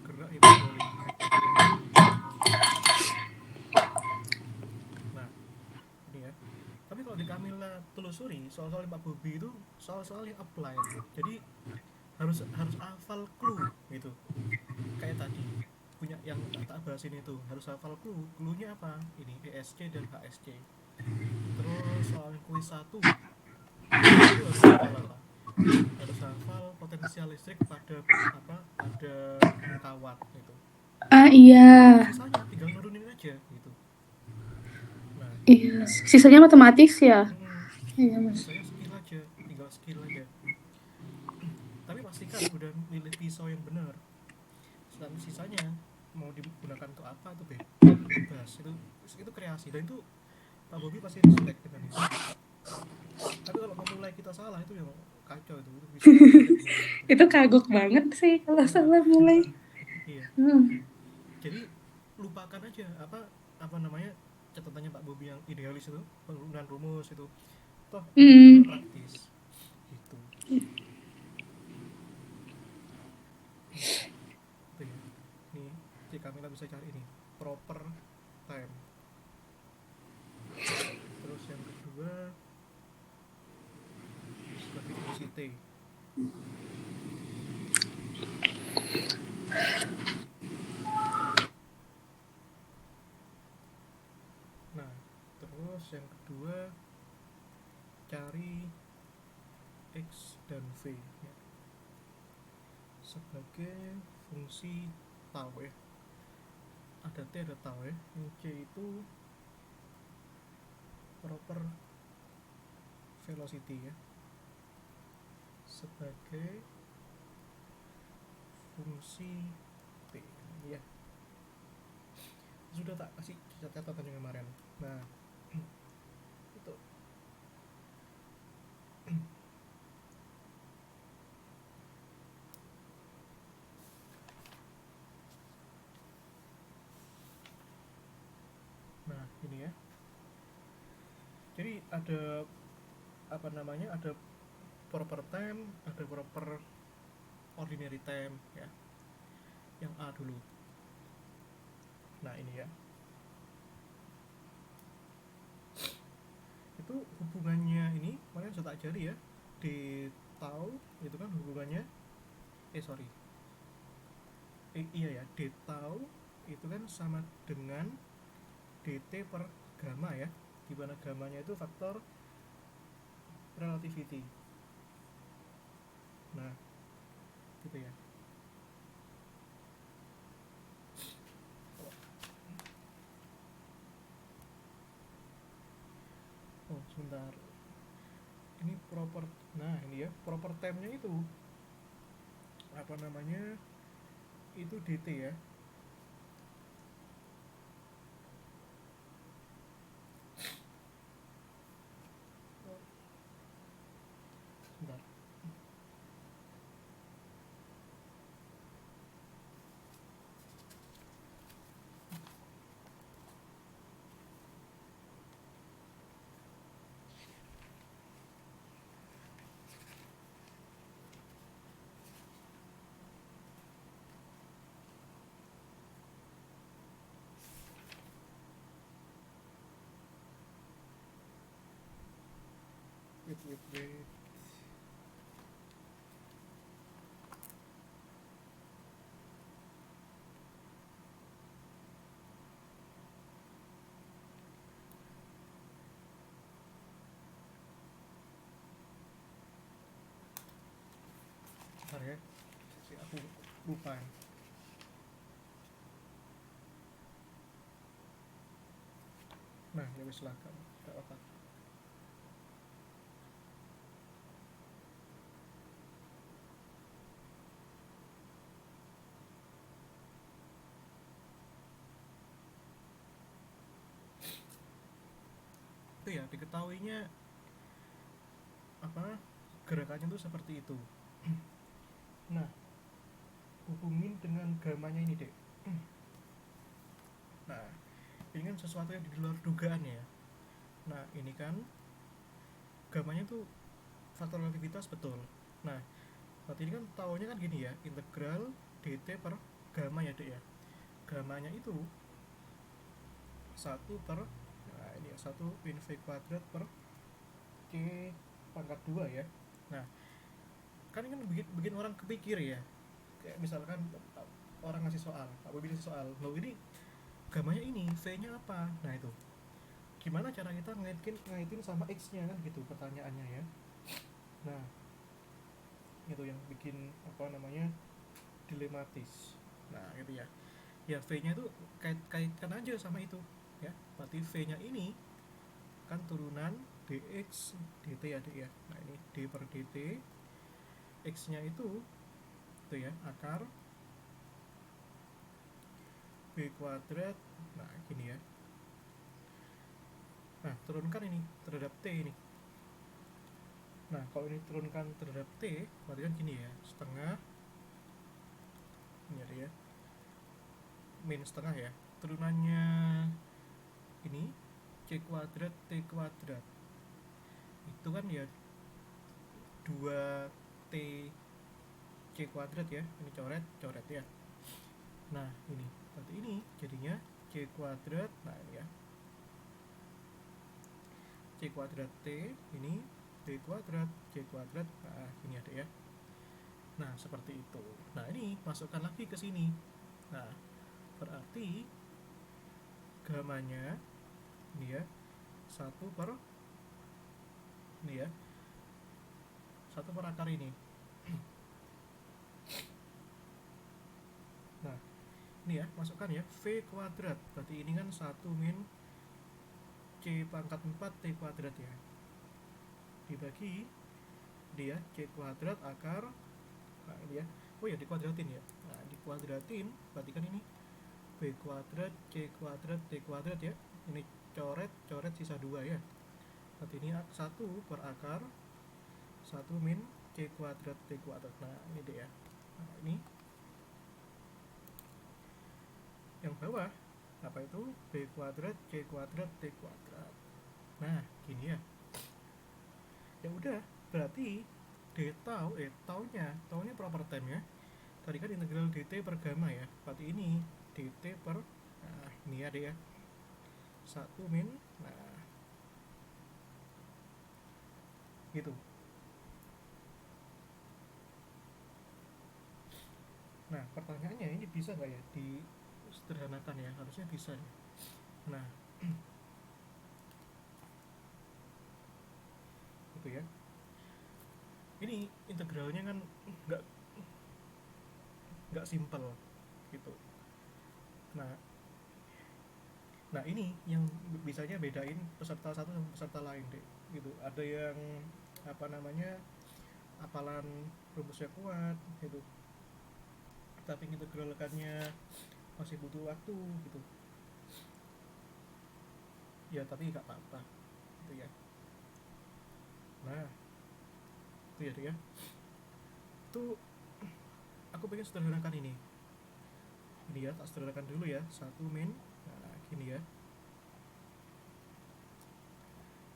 gerak hiperbolik. Nah ini ya, tapi kalau di Kamila telusuri soal-soal Pak Bobi itu soal-soal yang applied. Jadi harus hafal clue gitu. Kayak tadi punya yang tak bahas ini tuh, harus hafal clue-nya apa, ini ESC dan HSC. Terus soal kuis satu itu harus hafal apa, harus hafal potensial listrik pada pada kawat gitu. Ah iya, Sisanya tinggal nurunin aja gitu. Nah, iya. Sisanya matematis ya. mm, Iya mas. sisanya skill aja, tinggal skill aja. Tapi pastikan udah milih pisau yang benar. Dan sisanya mau digunakan untuk apa tuh bebas, itu kreasi, dan itu Pak Bobi pasti respect dengan itu. Tapi kalau memulai kita salah itu yang kacau, itu bisa jelek nilainya itu. Itu kagok banget sih kalau Iya. salah mulai. Iya, Hmm. jadi lupakan aja apa namanya catatannya Pak Bobi yang idealis itu, penggunaan rumus itu, toh ujung-ujungnya Hmm. praktis gitu. Nah, itu ya, nih si Kamila bisa cari ini proper time. Terus yang kedua sebagai fungsi T. Nah, terus yang kedua cari X dan V ya, sebagai fungsi tau ya. Ada T ada tau ya. Yang C itu proper velocity ya, sebagai fungsi T ya. Sudah tak kasih catatan yang kemarin. Nah, itu. Nah, ini ya. Jadi ada apa namanya? Ada proper time, ada proper ordinary time ya. Yang A dulu. Nah, ini ya. Itu hubungannya ini kemarin sudah tak jari ya. Di tau itu kan hubungannya sorry. Iya ya, d tau itu kan sama dengan dt per gamma ya, di mana gamanya itu faktor relativity. Nah, gitu ya. Oh, sebentar. Ini proper, nah ini ya, proper time-nya itu apa namanya? Itu dt ya. Oh, sebentar. Wait. Bentar ya. Aku lupa ya. Nah, ya wis lah, gak apa. Itu ya, diketahuinya apa gerakannya tuh seperti itu. Nah, hubungin dengan gamanya ini dek. Nah, ini kan sesuatu yang di luar dugaan ya. Nah, ini kan gamanya tuh faktor relativitas betul. Nah, berarti ini kan taunya kan gini ya, integral dt per gamma ya dek ya. Gamanya itu 1 per, nah ini ya, 1 min v kuadrat per c pangkat 2 ya. Nah, kan ini kan bikin orang kepikir ya, kayak misalkan orang ngasih soal, Pak Bobi ngasih soal, lo ini gamanya ini V-nya apa, nah itu gimana cara kita ngaitin sama X-nya kan gitu pertanyaannya ya. Nah itu yang bikin apa namanya dilematis. Nah gitu ya, ya V-nya itu kaitkan aja sama itu ya, berarti V-nya ini kan turunan dx dt ya dek ya. Nah ini d per dt, x-nya itu ya akar b kuadrat. Nah gini ya, nah turunkan ini terhadap t ini. Nah kalau ini turunkan terhadap t berarti kan gini ya, setengah ini ada ya, min setengah ya, turunannya ini c kuadrat t kuadrat itu kan ya 2t c kuadrat ya, ini coret coret ya. Nah ini berarti ini jadinya c kuadrat, nah ini ya c kuadrat t ini b kuadrat c kuadrat, nah ini ada ya. Nah seperti itu. Nah ini masukkan lagi ke sini. Nah berarti gamanya ini ya 1/, ini ya 1/, akar ini. Nah ini ya masukkan ya v kuadrat, berarti ini kan 1 min c pangkat 4 t kuadrat ya, dibagi dia c kuadrat akar, nah ini ya, oh ya dikuadratin ya, nah dikuadratin berarti kan ini b kuadrat c kuadrat t kuadrat ya, ini coret coret sisa 2 ya, berarti ini 1/akar 1 min c kuadrat t kuadrat. Nah ini deh ya, nah ini yang bawah apa itu b kuadrat c kuadrat t kuadrat. Nah gini ya, ya udah berarti d taunya proper time ya, tadi kan integral dt per gamma ya, berarti ini dt per, nah ini ada ya 1 min, nah gitu. Nah pertanyaannya ini bisa nggak ya disederhanakan ya, harusnya bisa ya. Nah itu ya, ini integralnya kan nggak simpel gitu. Nah nah ini yang bisanya bedain peserta satu sama peserta lain deh gitu. Ada yang apa namanya hafalan rumusnya kuat gitu, tapi integralkannya masih butuh waktu gitu ya, tapi nggak apa-apa gitu ya. Nah itu ya dia, itu aku pengen sederhanakan ini ya, tak sederhanakan dulu ya 1 min, nah gini ya,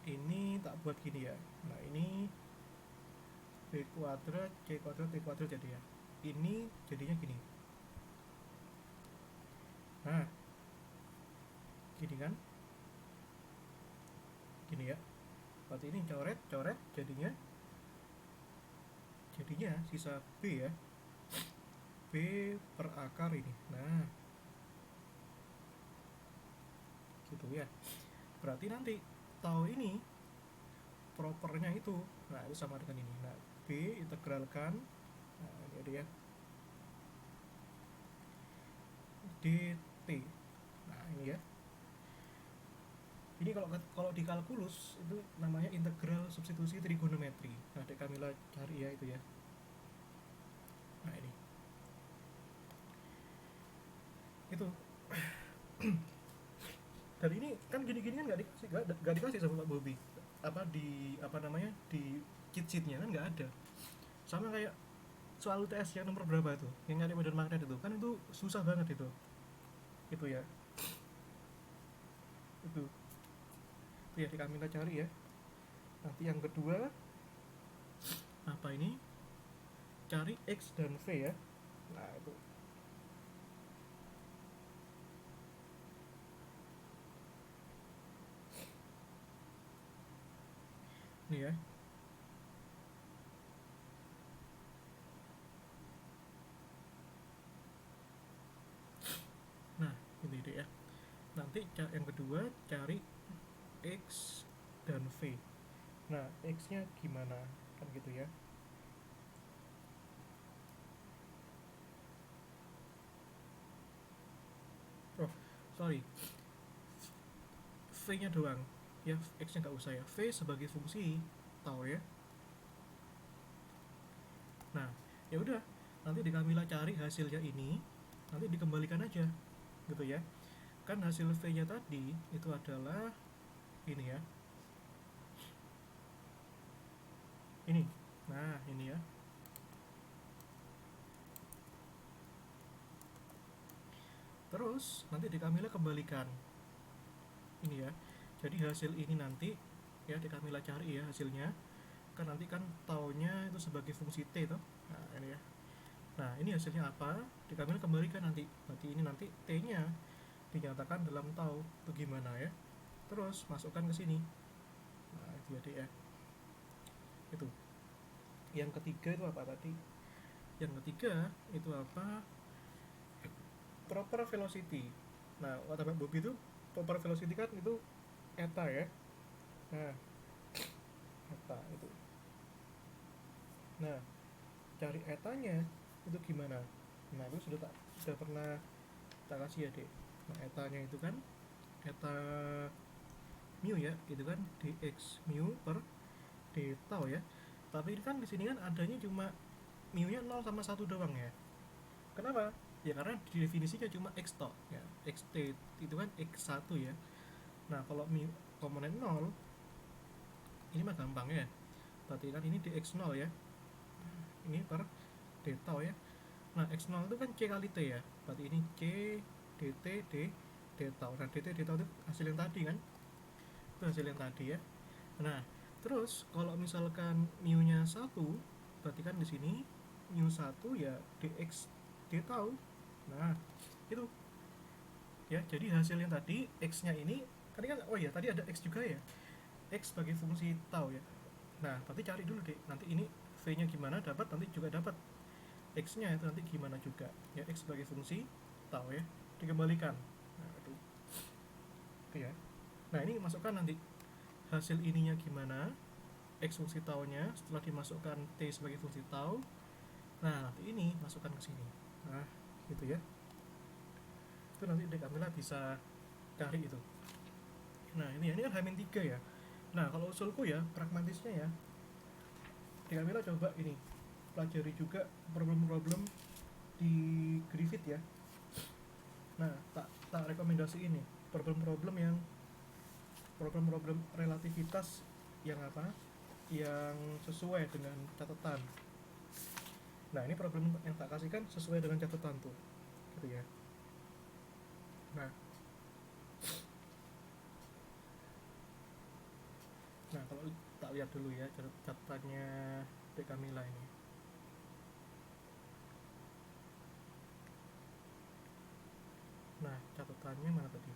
ini tak buat gini ya. Nah ini b kuadrat c kuadrat t kuadrat jadi ya, ini jadinya gini. Nah gini kan, gini ya, berarti ini coret coret jadinya sisa b ya, b per akar ini. Nah gitu ya, berarti nanti tahu ini propernya itu, nah itu sama dengan ini. Nah b integralkan, nah ini ada ya dt, nah ini ya, ini kalau di kalkulus itu namanya integral substitusi trigonometri. Nah Dek Kamila cari ya itu ya. Nah ini itu dan ini kan gini-gini kan nggak dikasih sama Pak Bobi, apa di apa namanya di cheat sheetnya kan nggak ada. Sama kayak soal UTS yang nomor berapa itu, yang nyari medan magnet itu kan itu susah banget itu ya, itu ya di Kamila cari ya. Nanti yang kedua apa ini, cari X dan V ya. Nah itu nih ya, Nanti yang kedua cari X dan V. Nah, X-nya gimana? Kan gitu ya. Oh, sorry. V-nya doang. Ya, X-nya nggak usah ya. V sebagai fungsi tahu ya. Nah, ya udah. Nanti di Kamila cari hasilnya ini, nanti dikembalikan aja. Gitu ya. Kan hasil V-nya tadi itu adalah ini ya. Ini. Nah, ini ya. Terus nanti di Kamila kembalikan ini ya. Jadi hasil ini nanti ya di Kamila cari ya hasilnya. Kan nanti kan taunya itu sebagai fungsi T toh. Nah, ini ya. Nah, ini hasilnya apa? Di Kamila kembalikan nanti. Berarti ini nanti T-nya dinyatakan dalam tau. Itu gimana ya? Terus masukkan ke sini. Nah, itu jadi ya. Itu. Yang ketiga itu apa tadi? Yang ketiga itu apa? Proper velocity. Nah, kata Pak Bobi itu proper velocity kan itu eta ya. Nah, eta itu. Nah, cari etanya itu gimana? Nah, itu sudah pernah kita kasih ya, Dek. Nah, etanya itu kan eta mu ya, gitu kan dx mu per d tau ya. Tapi kan di sini kan adanya cuma mu-nya 0 sama 1 doang ya. Kenapa? Ya karena definisinya cuma x tok ya. Xt itu kan x1 ya. Nah, kalau mu komponen 0 ini mah gampang ya. Berarti kan ini dx0 ya. Ini per d tau ya. Nah, x0 itu kan c kali t ya. Berarti ini c dt d tau. Nah, dt d tau itu hasil yang tadi kan. Itu hasil yang tadi ya. Nah, terus kalau misalkan mu-nya 1, berarti kan di sini mu 1 ya dx d tau. Nah, itu ya. Jadi hasil yang tadi x-nya ini tadi kan, oh ya tadi ada x juga ya. X sebagai fungsi tau ya. Nah, berarti cari dulu deh. Nanti ini v-nya gimana dapat, nanti juga dapat x-nya itu nanti gimana juga. Ya, x sebagai fungsi tau ya. Dikembalikan. Nah, itu ya. Nah, ini masukkan nanti hasil ininya gimana, x fungsi tau-nya setelah dimasukkan t sebagai fungsi tau. Nah, nanti ini masukkan ke sini. Nah, gitu ya. Itu nanti Dek Kamila bisa cari itu. Nah, ini kan H-3 ya. Nah, kalau usulku ya, pragmatisnya ya, Dek Kamila coba ini pelajari juga problem-problem di Griffith ya. Nah, tak rekomendasi ini problem-problem relativitas yang apa? Yang sesuai dengan catatan. Nah, ini problem yang tak kasihkan sesuai dengan catatan tuh. Gitu ya. Nah, kalau tak lihat dulu ya catatannya Dek Kamila ini. Nah, catatannya mana tadi?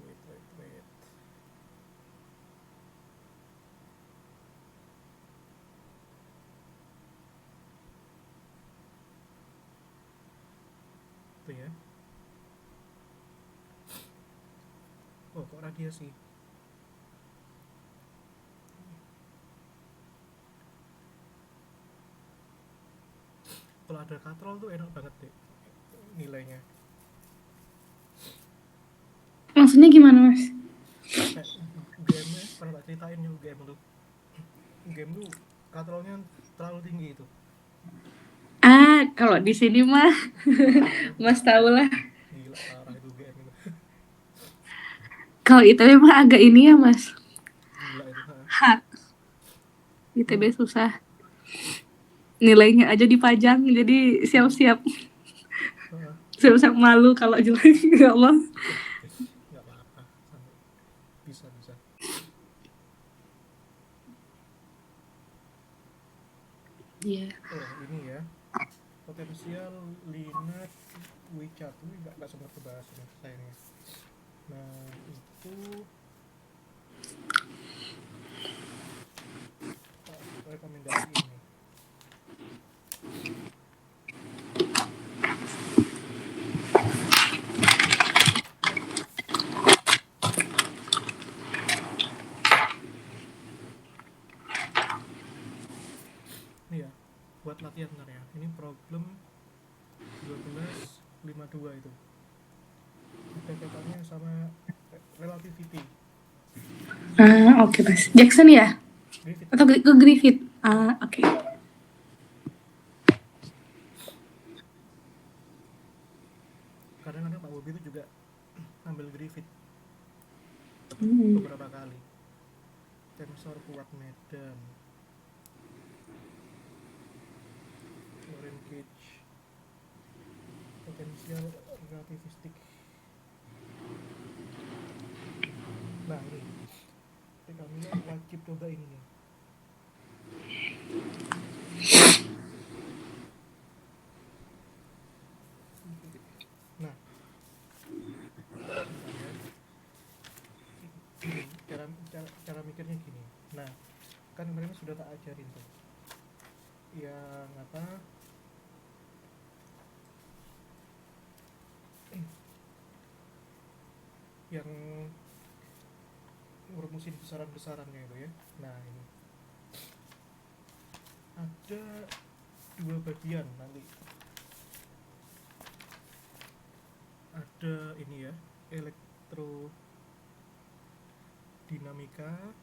Wait. Itu ya. Oh, kok radiasi? Kalau ada katrol tuh enak banget deh nilainya. Maksudnya gimana, Mas? Kayak UGM-nya pernah tak ceritain ya UGM tuh. UGM tuh katrolnya terlalu tinggi itu. Ah, kalau di sini mah Mas tahu lah. Gila parah itu UGM itu. Kalau ITB mah agak ini ya, Mas. Gila itu. Hak. ITB susah. Nilainya aja dipajang, jadi siap-siap. Siap-siap malu kalau jelek. Ya Allah. Gak apa-apa. Bisa. Iya. Oh, ini ya. Potensial Lina WeChat ini nggak sempat kebahas ini sayangnya. Nah, itu rekomendasi ini. latihan ntar ya. Ini problem 1252 itu. Ada kaitannya sama relativity. Oke Mas. Jackson ya? Griffith. Atau ke Griffith? Oke. Kadang-kadang Pak Bobi itu juga ambil Griffith beberapa kali. Tensor kuat medan, Loren gauge, potensial relativistik. Nah ini kami wajib coba ini nih. Nah gini, cara mikirnya gini. Nah kan kemarin sudah tak ajarin tuh yang apa, yang ngerumusin besaran-besarannya itu ya. Nah ini ada 2 bagian nanti. Ada ini ya, elektrodinamika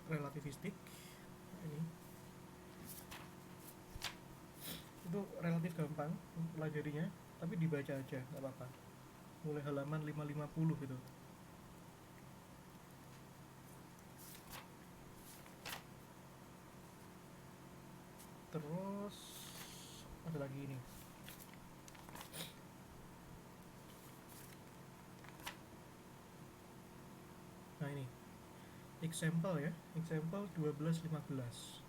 relativistik. Ini itu relatif gampang pelajarinya, tapi dibaca aja nggak apa-apa, mulai halaman 550 gitu. Terus ada lagi ini, nah ini example ya, example 1215.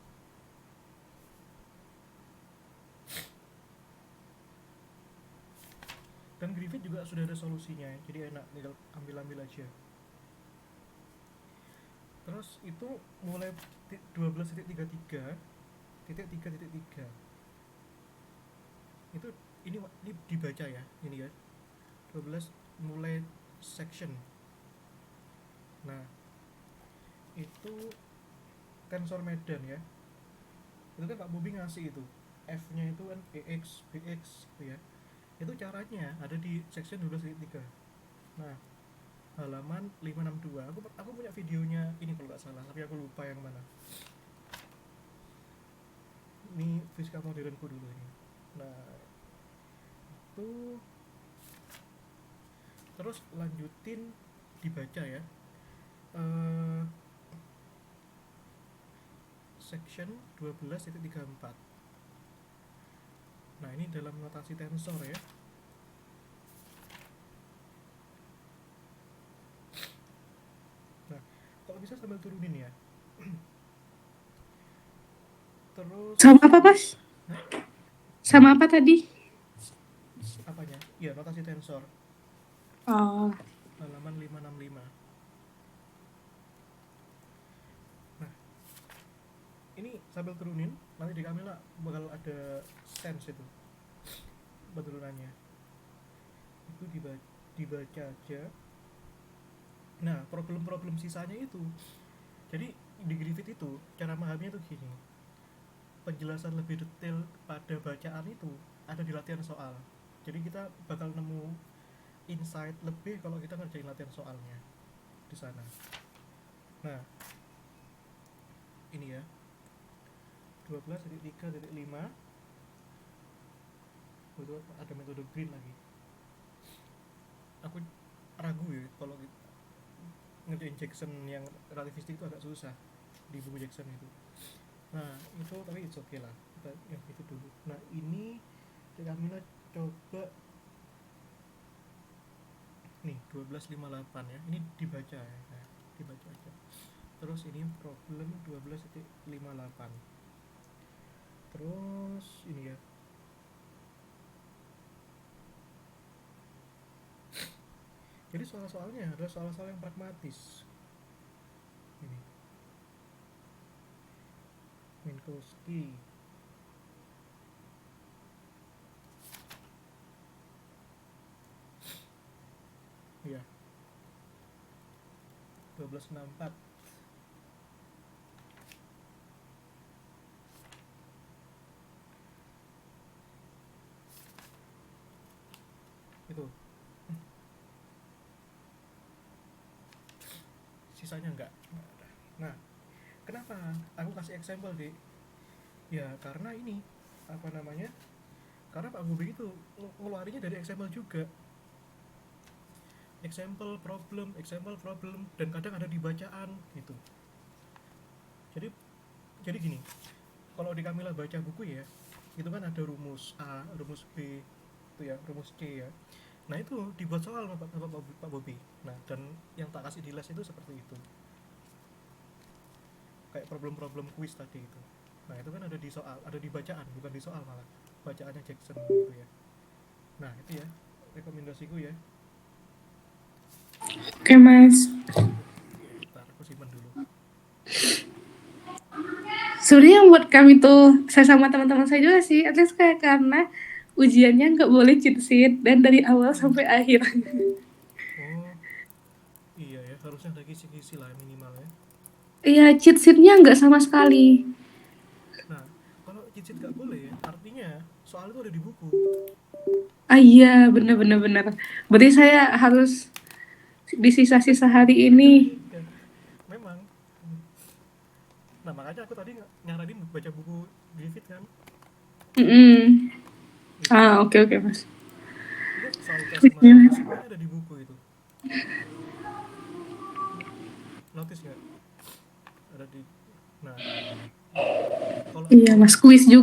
Dan Griffith juga sudah ada solusinya ya, jadi enak, tinggal ambil aja. Terus itu mulai 12.33 itu ini dibaca ya, ini ya 12 mulai section. Nah itu tensor medan ya, itu kan Pak Bobi ngasih itu F nya itu kan EX, BX gitu ya. Itu caranya ada di section 12.3. Nah halaman 562. Aku punya videonya ini kalau nggak salah, tapi aku lupa yang mana. Ini fisika modernku dulu ini. Nah itu terus lanjutin dibaca ya, section 12.34. Nah ini dalam notasi tensor ya. Nah kalau bisa sambil turunin ya. Terus Sama apa Mas? Hah? Sama apa tadi? Apanya? Ya notasi tensor. Oh. Halaman 565. Nah ini sambil turunin, nanti di Kamila bakal ada sense itu penurunannya. Itu dibaca aja. Nah problem-problem sisanya itu, jadi di Griffith itu cara memahaminya tuh gini, penjelasan lebih detail pada bacaan itu ada di latihan soal. Jadi kita bakal nemu insight lebih kalau kita ngerjain latihan soalnya di sana. Nah ini ya 12.3.5 itu ada metode green lagi. Aku ragu ya kalau ngerjain Jackson yang relativistik itu agak susah di buku Jackson itu. Nah itu tapi it's okay lah, kita yang itu dulu. Nah ini Kamila coba nih 1258 ya, ini dibaca ya. Nah, dibaca aja. Terus ini problem 12.58. Terus ini ya, jadi soal-soalnya adalah soal-soal yang pragmatis. Ini Minkowski. Iya 1264. itu. Sisanya enggak ada. Nah, kenapa aku kasih example di, ya karena ini apa namanya, karena Pak Bobi itu ngeluarinnya dari example juga, example problem, dan kadang ada di bacaan gitu. jadi jadi gini, kalau di Kamila baca buku ya, itu kan ada rumus A, rumus B, itu ya, rumus C ya. Nah itu dibuat soal sama Pak Bobi. Nah dan yang tak kasih di les itu seperti itu, kayak problem-problem kuis tadi itu. Nah itu kan ada di soal, ada di bacaan, bukan di soal malah. Bacaannya Jackson gitu ya. Nah itu ya rekomendasiku ya. Oke, Mas. Ntar aku simpan dulu. Sebenarnya buat kami tuh, saya sama teman-teman saya juga sih, at least kayak karena ujiannya nggak boleh cheat sheet dan dari awal sampai akhir. Oh iya ya, harusnya ada kisi-kisi lah minimal ya. Iya, cheat sheet-nya nggak sama sekali. Nah kalau cheat sheet gak boleh ya, artinya soal itu ada di buku. Ah iya, bener-bener bener. Berarti saya harus di sisa-sisa hari ini. Ya, memang. Nah makanya aku tadi nyaranin baca buku Griffith kan. Mm-mm. Itu Ah, oke oke, Mas. itu soal tes kemarin itu semuanya ada di buku itu. Notice nggak, ada di, nah kalau Iya, kalau Mas. Kuis juga.